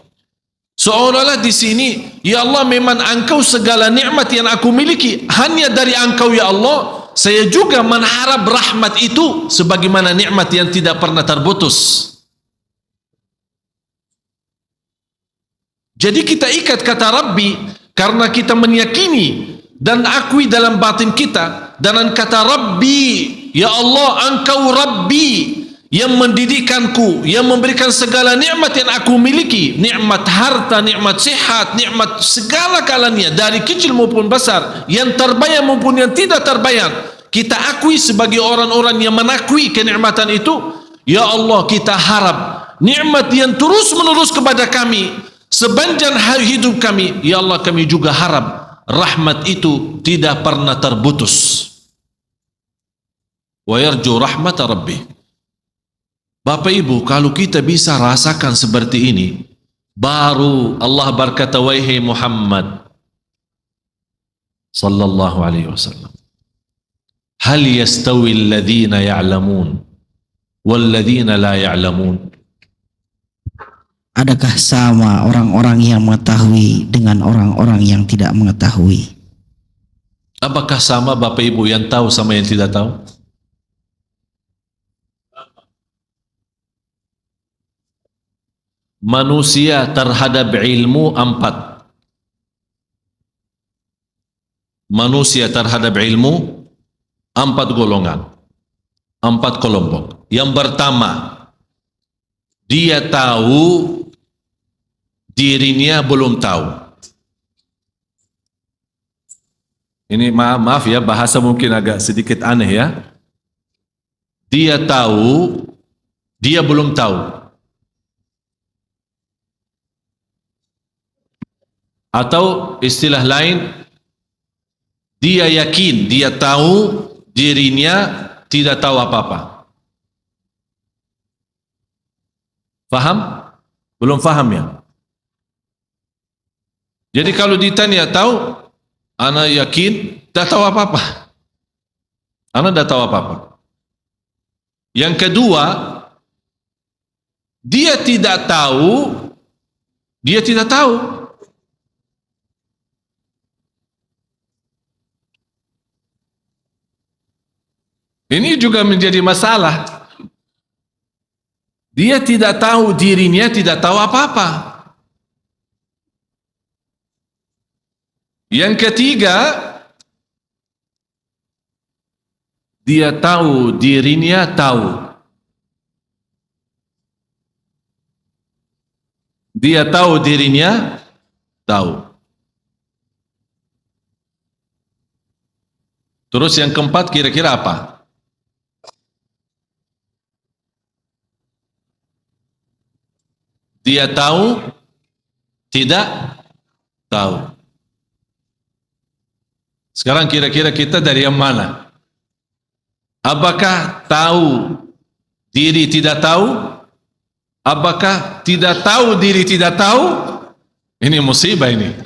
Seolah-olah di sini, ya Allah memang Engkau segala nikmat yang aku miliki hanya dari Engkau ya Allah. Saya juga mengharap rahmat itu sebagaimana nikmat yang tidak pernah terputus. Jadi kita ikat kata Rabbi karena kita meyakini dan akui dalam batin kita dengan kata Rabbi, ya Allah Engkau Rabbi yang mendidikkanku, yang memberikan segala nikmat yang aku miliki, nikmat harta, nikmat sehat, nikmat segala kalanya dari kecil maupun besar, yang terbayang maupun yang tidak terbayang. Kita akui sebagai orang-orang yang menakui kenikmatan itu. Ya Allah, kita harap nikmat yang terus menerus kepada kami sepanjang hidup kami. Ya Allah, kami juga harap rahmat itu tidak pernah terputus. Wa yarju rahmat Rabbi. Bapak Ibu, kalau kita bisa rasakan seperti ini, baru Allah berkata, wahai Muhammad sallallahu alaihi wasallam, hal yastawi alladhina ya'lamun walladhina la ya'lamun. Adakah sama orang-orang yang mengetahui dengan orang-orang yang tidak mengetahui? Apakah sama Bapak Ibu yang tahu sama yang tidak tahu? Manusia terhadap ilmu 4. Manusia terhadap ilmu 4 golongan, 4 kelompok. Yang pertama, dia tahu dirinya belum tahu. Ini maaf ya, bahasa mungkin agak sedikit aneh ya. Dia tahu, dia belum tahu. Atau istilah lain, dia yakin, dia tahu dirinya tidak tahu apa-apa. Faham? Belum faham ya? Jadi kalau ditanya tahu, ana yakin tak tahu apa-apa. Ana tak tahu apa-apa. Yang kedua, dia tidak tahu, dia tidak tahu. Ini juga menjadi masalah. Dia tidak tahu dirinya, tidak tahu apa-apa. Yang ketiga, dia tahu dirinya tahu. Dia tahu dirinya tahu. Terus yang keempat kira-kira apa? Dia tahu, tidak tahu. Sekarang kira-kira kita dari yang mana? Apakah tahu diri tidak tahu? Apakah tidak tahu diri tidak tahu? Ini musibah ini.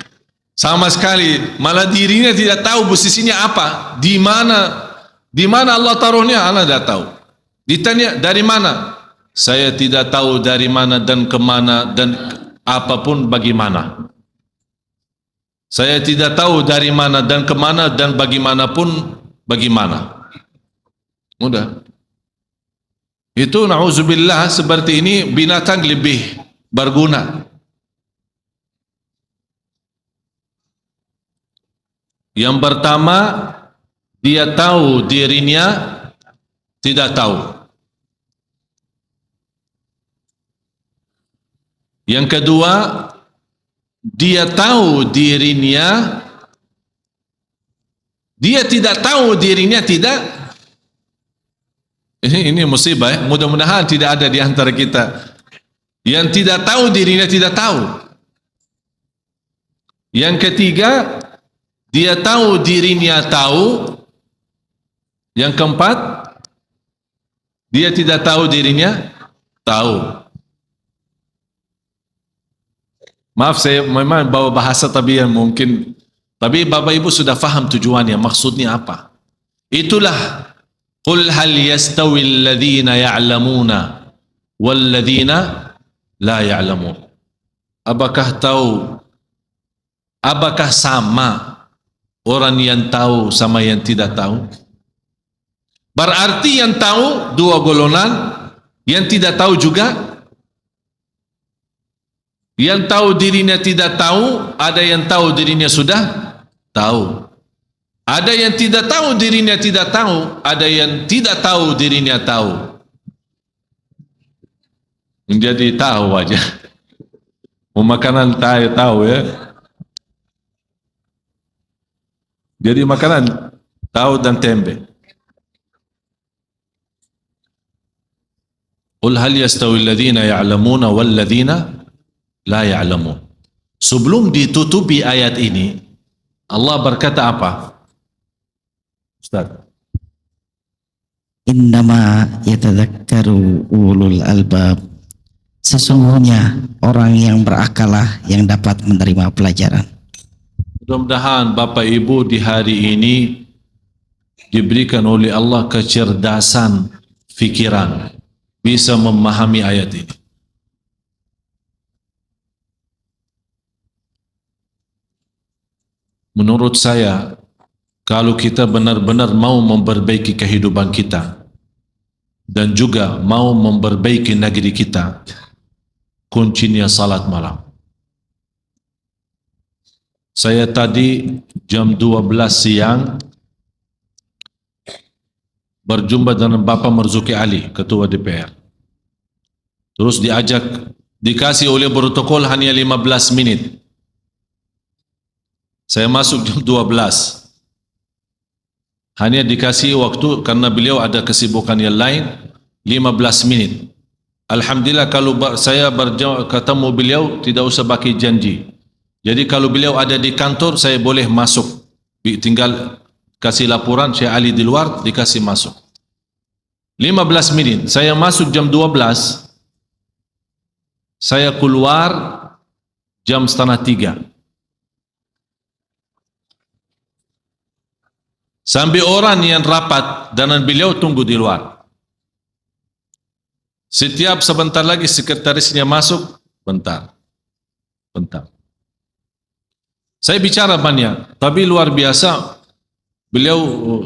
Sama sekali, malah dirinya tidak tahu posisinya apa, di mana Allah taruhnya, Allah tidak tahu. Ditanya dari mana? Saya tidak tahu dari mana dan kemana dan apapun bagaimana. Saya tidak tahu dari mana dan kemana dan bagaimanapun bagaimana. Mudah. Itu na'udzubillah, seperti ini binatang lebih berguna. Yang pertama, dia tahu dirinya tidak tahu. Yang kedua, dia tahu dirinya, dia tidak tahu dirinya tidak. Ini musibah ya. Mudah-mudahan tidak ada di antara kita yang tidak tahu dirinya tidak tahu. Yang ketiga, dia tahu dirinya tahu. Yang keempat, Dia tidak tahu dirinya tahu. Maaf saya memang bawa bahasa tapi yang mungkin, tapi Bapak Ibu sudah faham tujuannya, maksudnya apa. Itulah qul hal yastawi alladhina ya'lamuna walladhina la ya'lamun. Apakah sama orang yang tahu sama yang tidak tahu? Berarti yang tahu dua golongan, yang tidak tahu juga. Yang tahu dirinya tidak tahu, ada yang tahu dirinya sudah tahu. Ada yang tidak tahu dirinya tidak tahu, ada yang tidak tahu dirinya tahu. Menjadi tahu aja. Makanan tahu ya. Jadi makanan tahu dan tempe. Qul hal yastawi alladhina ya'lamuna wal ladhina la ya'lamun. Sebelum ditutupi ayat ini, Allah berkata apa? Ustaz. Innama yatadzakkaru ulul albab. Sesungguhnya orang yang berakalah yang dapat menerima pelajaran. Mudah-mudahan Bapak Ibu di hari ini diberikan oleh Allah kecerdasan fikiran, bisa memahami ayat ini. Menurut saya, kalau kita benar-benar mau memperbaiki kehidupan kita dan juga mau memperbaiki negeri kita, kuncinya salat malam. Saya tadi jam 12 siang berjumpa dengan Bapak Marzuki Ali, Ketua DPR. Terus dikasih oleh protokol hanya 15 menit. Saya masuk jam 12. Hanya dikasih waktu karena beliau ada kesibukan yang lain 15 menit. Alhamdulillah kalau saya ketemu beliau tidak usah pakai janji. Jadi kalau beliau ada di kantor saya boleh masuk. Tinggal kasih laporan Syekh Ali di luar dikasih masuk. 15 menit. Saya masuk jam 12. Saya keluar jam 2:30. Sampai orang yang rapat dengan beliau tunggu di luar. Setiap sebentar lagi sekretarisnya masuk, bentar. Saya bicara banyak, tapi luar biasa beliau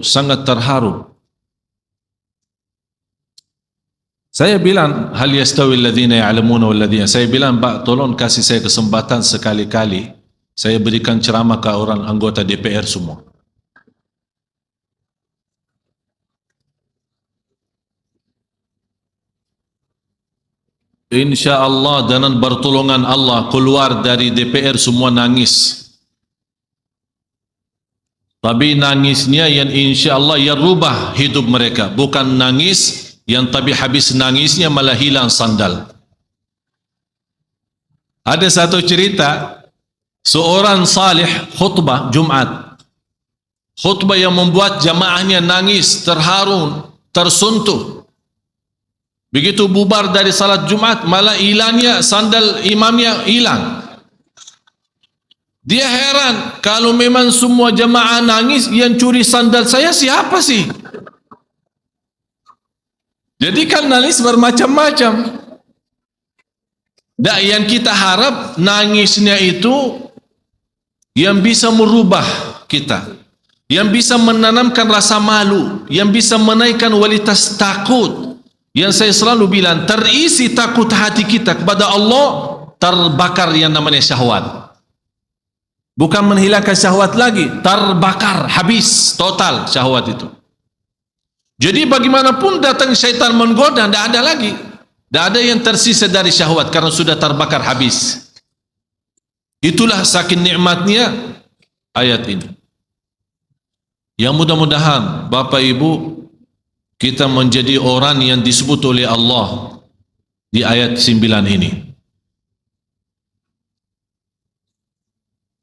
sangat terharu. Saya bilang hal yastawi alladhina ya'lamuna wal ladhina. Saya bilang, Pak, tolong kasih saya kesempatan sekali-kali saya berikan ceramah ke orang anggota DPR semua. InsyaAllah dengan pertolongan Allah keluar dari DPR semua nangis. Tapi nangisnya yang insyaAllah yang rubah hidup mereka. Bukan nangis yang tapi habis nangisnya malah hilang sandal. Ada satu cerita, seorang salih khutbah Jumat. Khutbah yang membuat jamaahnya nangis, terharu, tersentuh. Begitu bubar dari salat Jumat, malah hilangnya sandal imamnya hilang. Dia heran, kalau memang semua jamaah nangis, yang curi sandal saya siapa sih? Jadi kan nangis bermacam-macam. Dan yang kita harap nangisnya itu yang bisa merubah kita, yang bisa menanamkan rasa malu, yang bisa menaikkan kualitas takut. Yang saya selalu bilang, terisi takut hati kita kepada Allah, terbakar yang namanya syahwat. Bukan menghilangkan syahwat lagi, terbakar, habis, total syahwat itu. Jadi bagaimanapun datang syaitan menggoda, tidak ada lagi. Tidak ada yang tersisa dari syahwat karena sudah terbakar habis. Itulah saking nikmatnya ayat ini. Yang mudah-mudahan Bapak Ibu kita menjadi orang yang disebut oleh Allah di ayat 9 ini.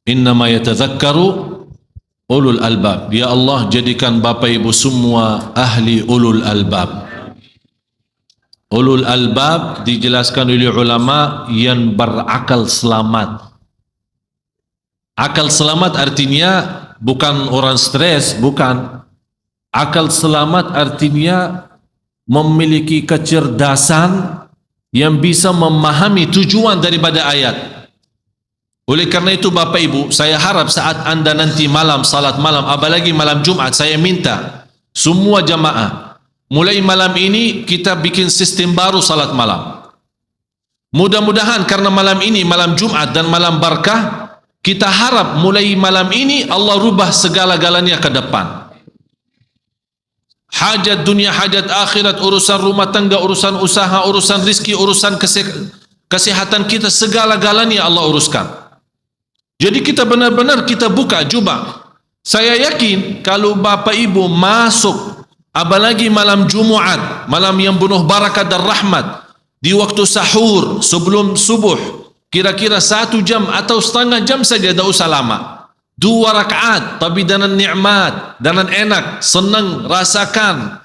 Innama yatadzakkaru ulul albab. Ya Allah, jadikan Bapak Ibu semua ahli ulul albab. Ulul albab dijelaskan oleh ulama yang berakal selamat. Akal selamat artinya bukan orang stres, bukan. Akal selamat artinya memiliki kecerdasan yang bisa memahami tujuan daripada ayat. Oleh karena itu Bapak Ibu, saya harap saat anda nanti malam salat malam, apalagi malam Jumat, saya minta semua jamaah mulai malam ini kita bikin sistem baru salat malam. Mudah-mudahan karena malam ini malam Jumat dan malam berkah, kita harap mulai malam ini Allah rubah segala-galanya ke depan. Hajat dunia, hajat akhirat, urusan rumah tangga, urusan usaha, urusan rizki, urusan kesehatan kita, segala-galanya Allah uruskan. Jadi kita benar-benar kita buka jubah. Saya yakin kalau Bapak Ibu masuk, apalagi malam Jumat, malam yang penuh barakat dan rahmat, di waktu sahur sebelum subuh, kira-kira 1 jam atau setengah jam saja, tak usah lama. 2 rakaat, tapi dengan nikmat, dengan enak, senang, rasakan.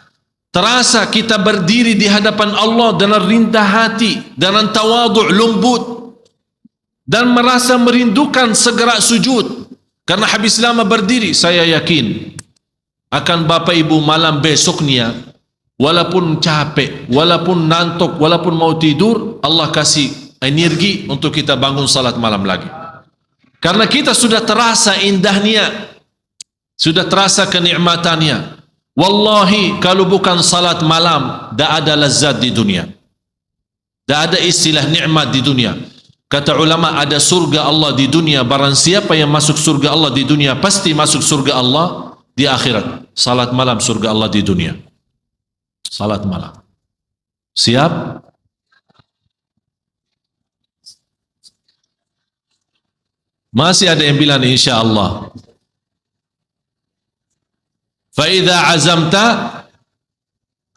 Terasa kita berdiri di hadapan Allah dengan rindah hati, dengan tawaduk, lembut, dan merasa merindukan segera sujud. Karena habis lama berdiri, saya yakin akan Bapak Ibu malam besoknya, walaupun capek, walaupun nantuk, walaupun mau tidur, Allah kasih energi untuk kita bangun salat malam lagi. Karena kita sudah terasa indahnya, sudah terasa kenikmatannya. Wallahi kalau bukan salat malam, tak ada lezat di dunia, tak ada istilah nikmat di dunia. Kata ulama, ada surga Allah di dunia. Barang siapa yang masuk surga Allah di dunia, pasti masuk surga Allah di akhirat. Salat malam surga Allah di dunia. Salat malam. Siap? Masih ada yang bilang insya Allah. Fa'idha azamta,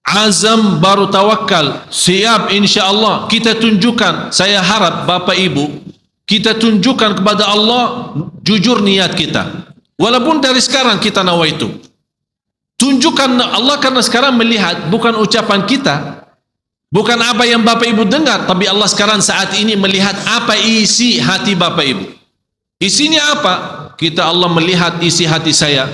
azam baru tawakal. Siap insya Allah. Kita tunjukkan, saya harap Bapak Ibu, kita tunjukkan kepada Allah jujur niat kita. Walaupun dari sekarang kita nawaitu. Tunjukkan Allah, karena sekarang melihat bukan ucapan kita, bukan apa yang Bapak Ibu dengar, tapi Allah sekarang saat ini melihat apa isi hati Bapak Ibu. Isinya apa? Kita Allah melihat isi hati saya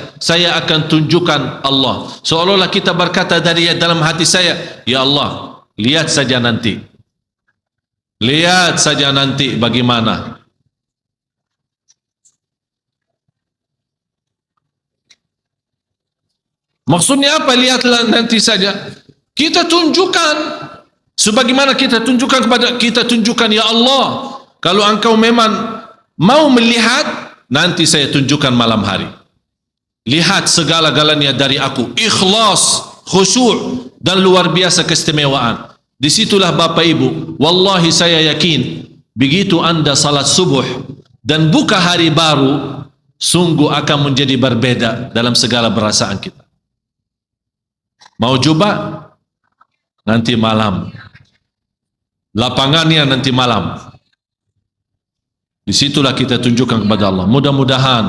akan tunjukkan Allah. Seolah-olah kita berkata dari dalam hati saya, ya Allah, lihat saja nanti. Lihat saja nanti bagaimana. Maksudnya apa? Lihatlah nanti saja. Kita tunjukkan sebagaimana kita tunjukkan kepada kita tunjukkan, ya Allah, kalau engkau memang mau melihat, nanti saya tunjukkan malam hari. Lihat segala-galanya dari aku, ikhlas, khusyuk dan luar biasa keistimewaan. Disitulah Bapak Ibu, wallahi saya yakin begitu anda salat subuh dan buka hari baru, sungguh akan menjadi berbeda dalam segala perasaan kita. Mau coba? Nanti malam. Lapangannya nanti malam. Disitulah kita tunjukkan kepada Allah. Mudah-mudahan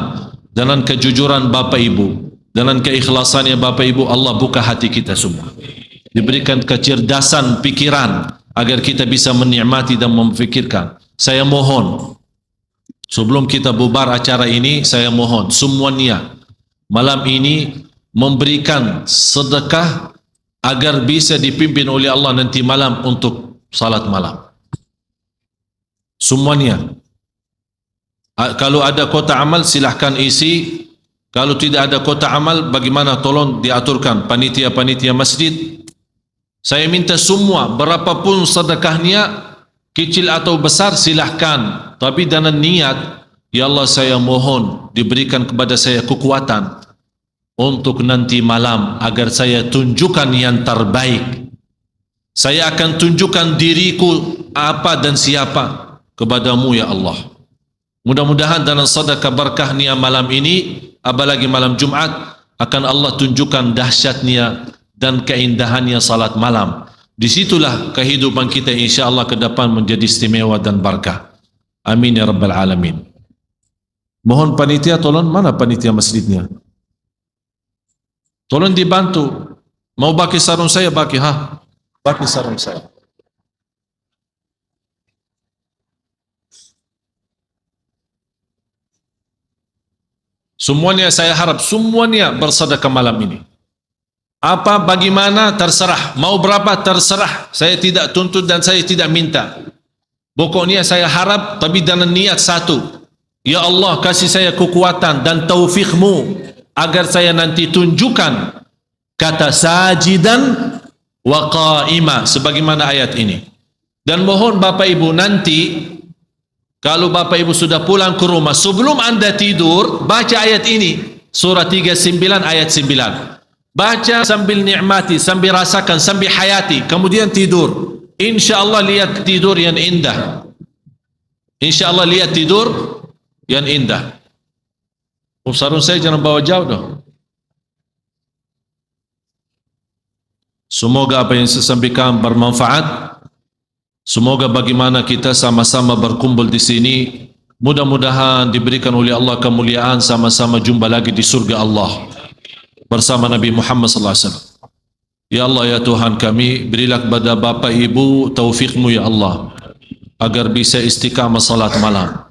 dengan kejujuran Bapak Ibu, dengan keikhlasannya Bapak Ibu, Allah buka hati kita semua. Diberikan kecerdasan pikiran agar kita bisa menikmati dan memfikirkan. Saya mohon, sebelum kita bubar acara ini, saya mohon semuanya malam ini memberikan sedekah agar bisa dipimpin oleh Allah nanti malam untuk salat malam. Semuanya. Kalau ada kota amal silahkan isi. Kalau tidak ada kota amal, bagaimana tolong diaturkan panitia-panitia masjid. Saya minta semua, berapapun sedekahnya, kecil atau besar silahkan. Tapi dengan niat, ya Allah saya mohon diberikan kepada saya kekuatan untuk nanti malam agar saya tunjukkan yang terbaik. Saya akan tunjukkan diriku apa dan siapa kepadamu ya Allah. Mudah-mudahan dalam sedekah berkahnya malam ini, apalagi malam Jumat, akan Allah tunjukkan dahsyatnya dan keindahannya salat malam. Disitulah kehidupan kita insyaAllah ke depan menjadi istimewa dan berkah. Amin ya Rabbal Alamin. Mohon panitia tolong, mana panitia masjidnya? Tolong dibantu. Mau pakai sarung saya, pakai. Pakai sarung saya. Semuanya saya harap, semuanya bersedekah malam ini. Apa, bagaimana, terserah. Mau berapa, terserah. Saya tidak tuntut dan saya tidak minta. Pokoknya saya harap, tapi dengan niat satu. Ya Allah, kasih saya kekuatan dan taufikmu agar saya nanti tunjukkan kata sajidan wa qa'ima sebagaimana ayat ini. Dan mohon Bapak Ibu nanti kalau Bapak Ibu sudah pulang ke rumah, sebelum Anda tidur, baca ayat ini. Surah 39 ayat 9. Baca sambil nikmati, sambil rasakan, sambil hayati. Kemudian tidur. InsyaAllah lihat tidur yang indah. InsyaAllah lihat tidur yang indah. Sarung saya jangan bawa jauh dong. Semoga apa yang saya sampaikan bermanfaat. Semoga bagaimana kita sama-sama berkumpul di sini, mudah-mudahan diberikan oleh Allah kemuliaan, sama-sama jumpa lagi di surga Allah bersama Nabi Muhammad sallallahu alaihi wasallam. Ya Allah, ya Tuhan kami, berilah kepada Bapak Ibu taufikmu ya Allah, agar bisa istiqamah salat malam.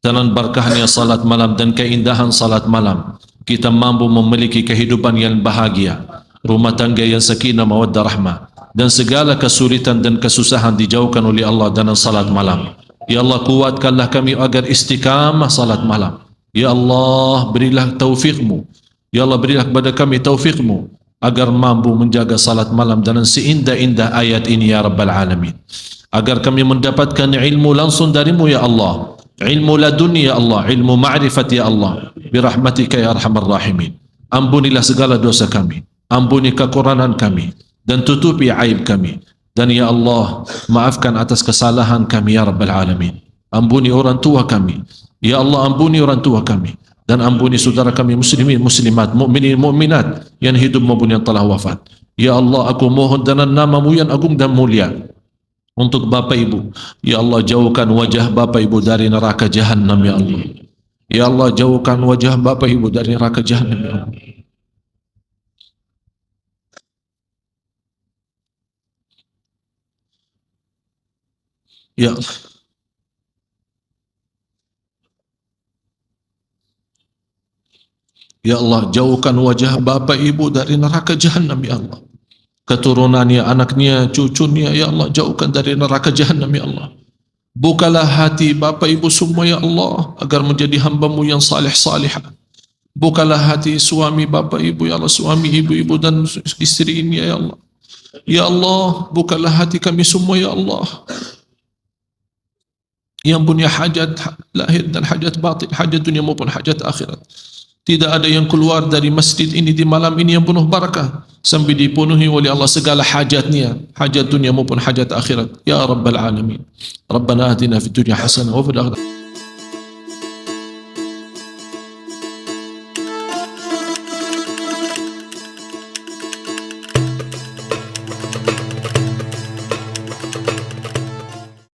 Dengan berkahnya salat malam dan keindahan salat malam, kita mampu memiliki kehidupan yang bahagia, rumah tangga yang sakinah mawaddah rahmah, dan segala kesulitan dan kesusahan dijauhkan oleh Allah dalam salat malam. Ya Allah, kuatkanlah kami agar istiqamah salat malam. Ya Allah, berilah taufikmu. Ya Allah, berilah kepada kami taufikmu agar mampu menjaga salat malam dengan seindah-indah ayat ini ya Rabbal Alamin. Agar kami mendapatkan ilmu langsung darimu ya Allah. Ilmu laduni ya Allah, ilmu ma'rifat ya Allah. Birahmatika ya Arhamar Rahimin. Ampunilah segala dosa kami, ampuni kekurangan kami, dan tutupi aib kami. Dan ya Allah, maafkan atas kesalahan kami ya Rabbal Alamin. Ampuni orang tua kami. Ya Allah, ampuni orang tua kami. Dan ampuni saudara kami muslimin, muslimat, mukminin, mukminat yang hidup maupun yang telah wafat. Ya Allah, aku mohon dengan nama-Mu yang agung dan mulia untuk Bapak Ibu. Ya Allah, jauhkan wajah Bapak Ibu dari neraka Jahannam ya Allah. Ya Allah, jauhkan wajah Bapak Ibu dari neraka Jahannam ya Allah. Ya Allah. Ya Allah, jauhkan wajah Bapak Ibu dari neraka Jahannam ya Allah. Keturunannya, anaknya, cucunya ya Allah, jauhkan dari neraka Jahannam ya Allah. Bukalah hati Bapak Ibu semua ya Allah agar menjadi hamba-Mu yang salih-salihah. Bukalah hati suami Bapak Ibu ya Allah, suami ibu-ibu dan istri ini ya Allah. Ya Allah, bukalah hati kami semua ya Allah, yang punya hajat lahir dan hajat batin, hajat dunia maupun hajat akhirat. Tidak ada yang keluar dari masjid ini di malam ini yang penuh barakah sampai dipenuhi oleh Allah segala hajatnya, hajat dunia maupun hajat akhirat. Ya Rabbal Alamin. Rabbana atina fid dunya hasanah wa fil akhirati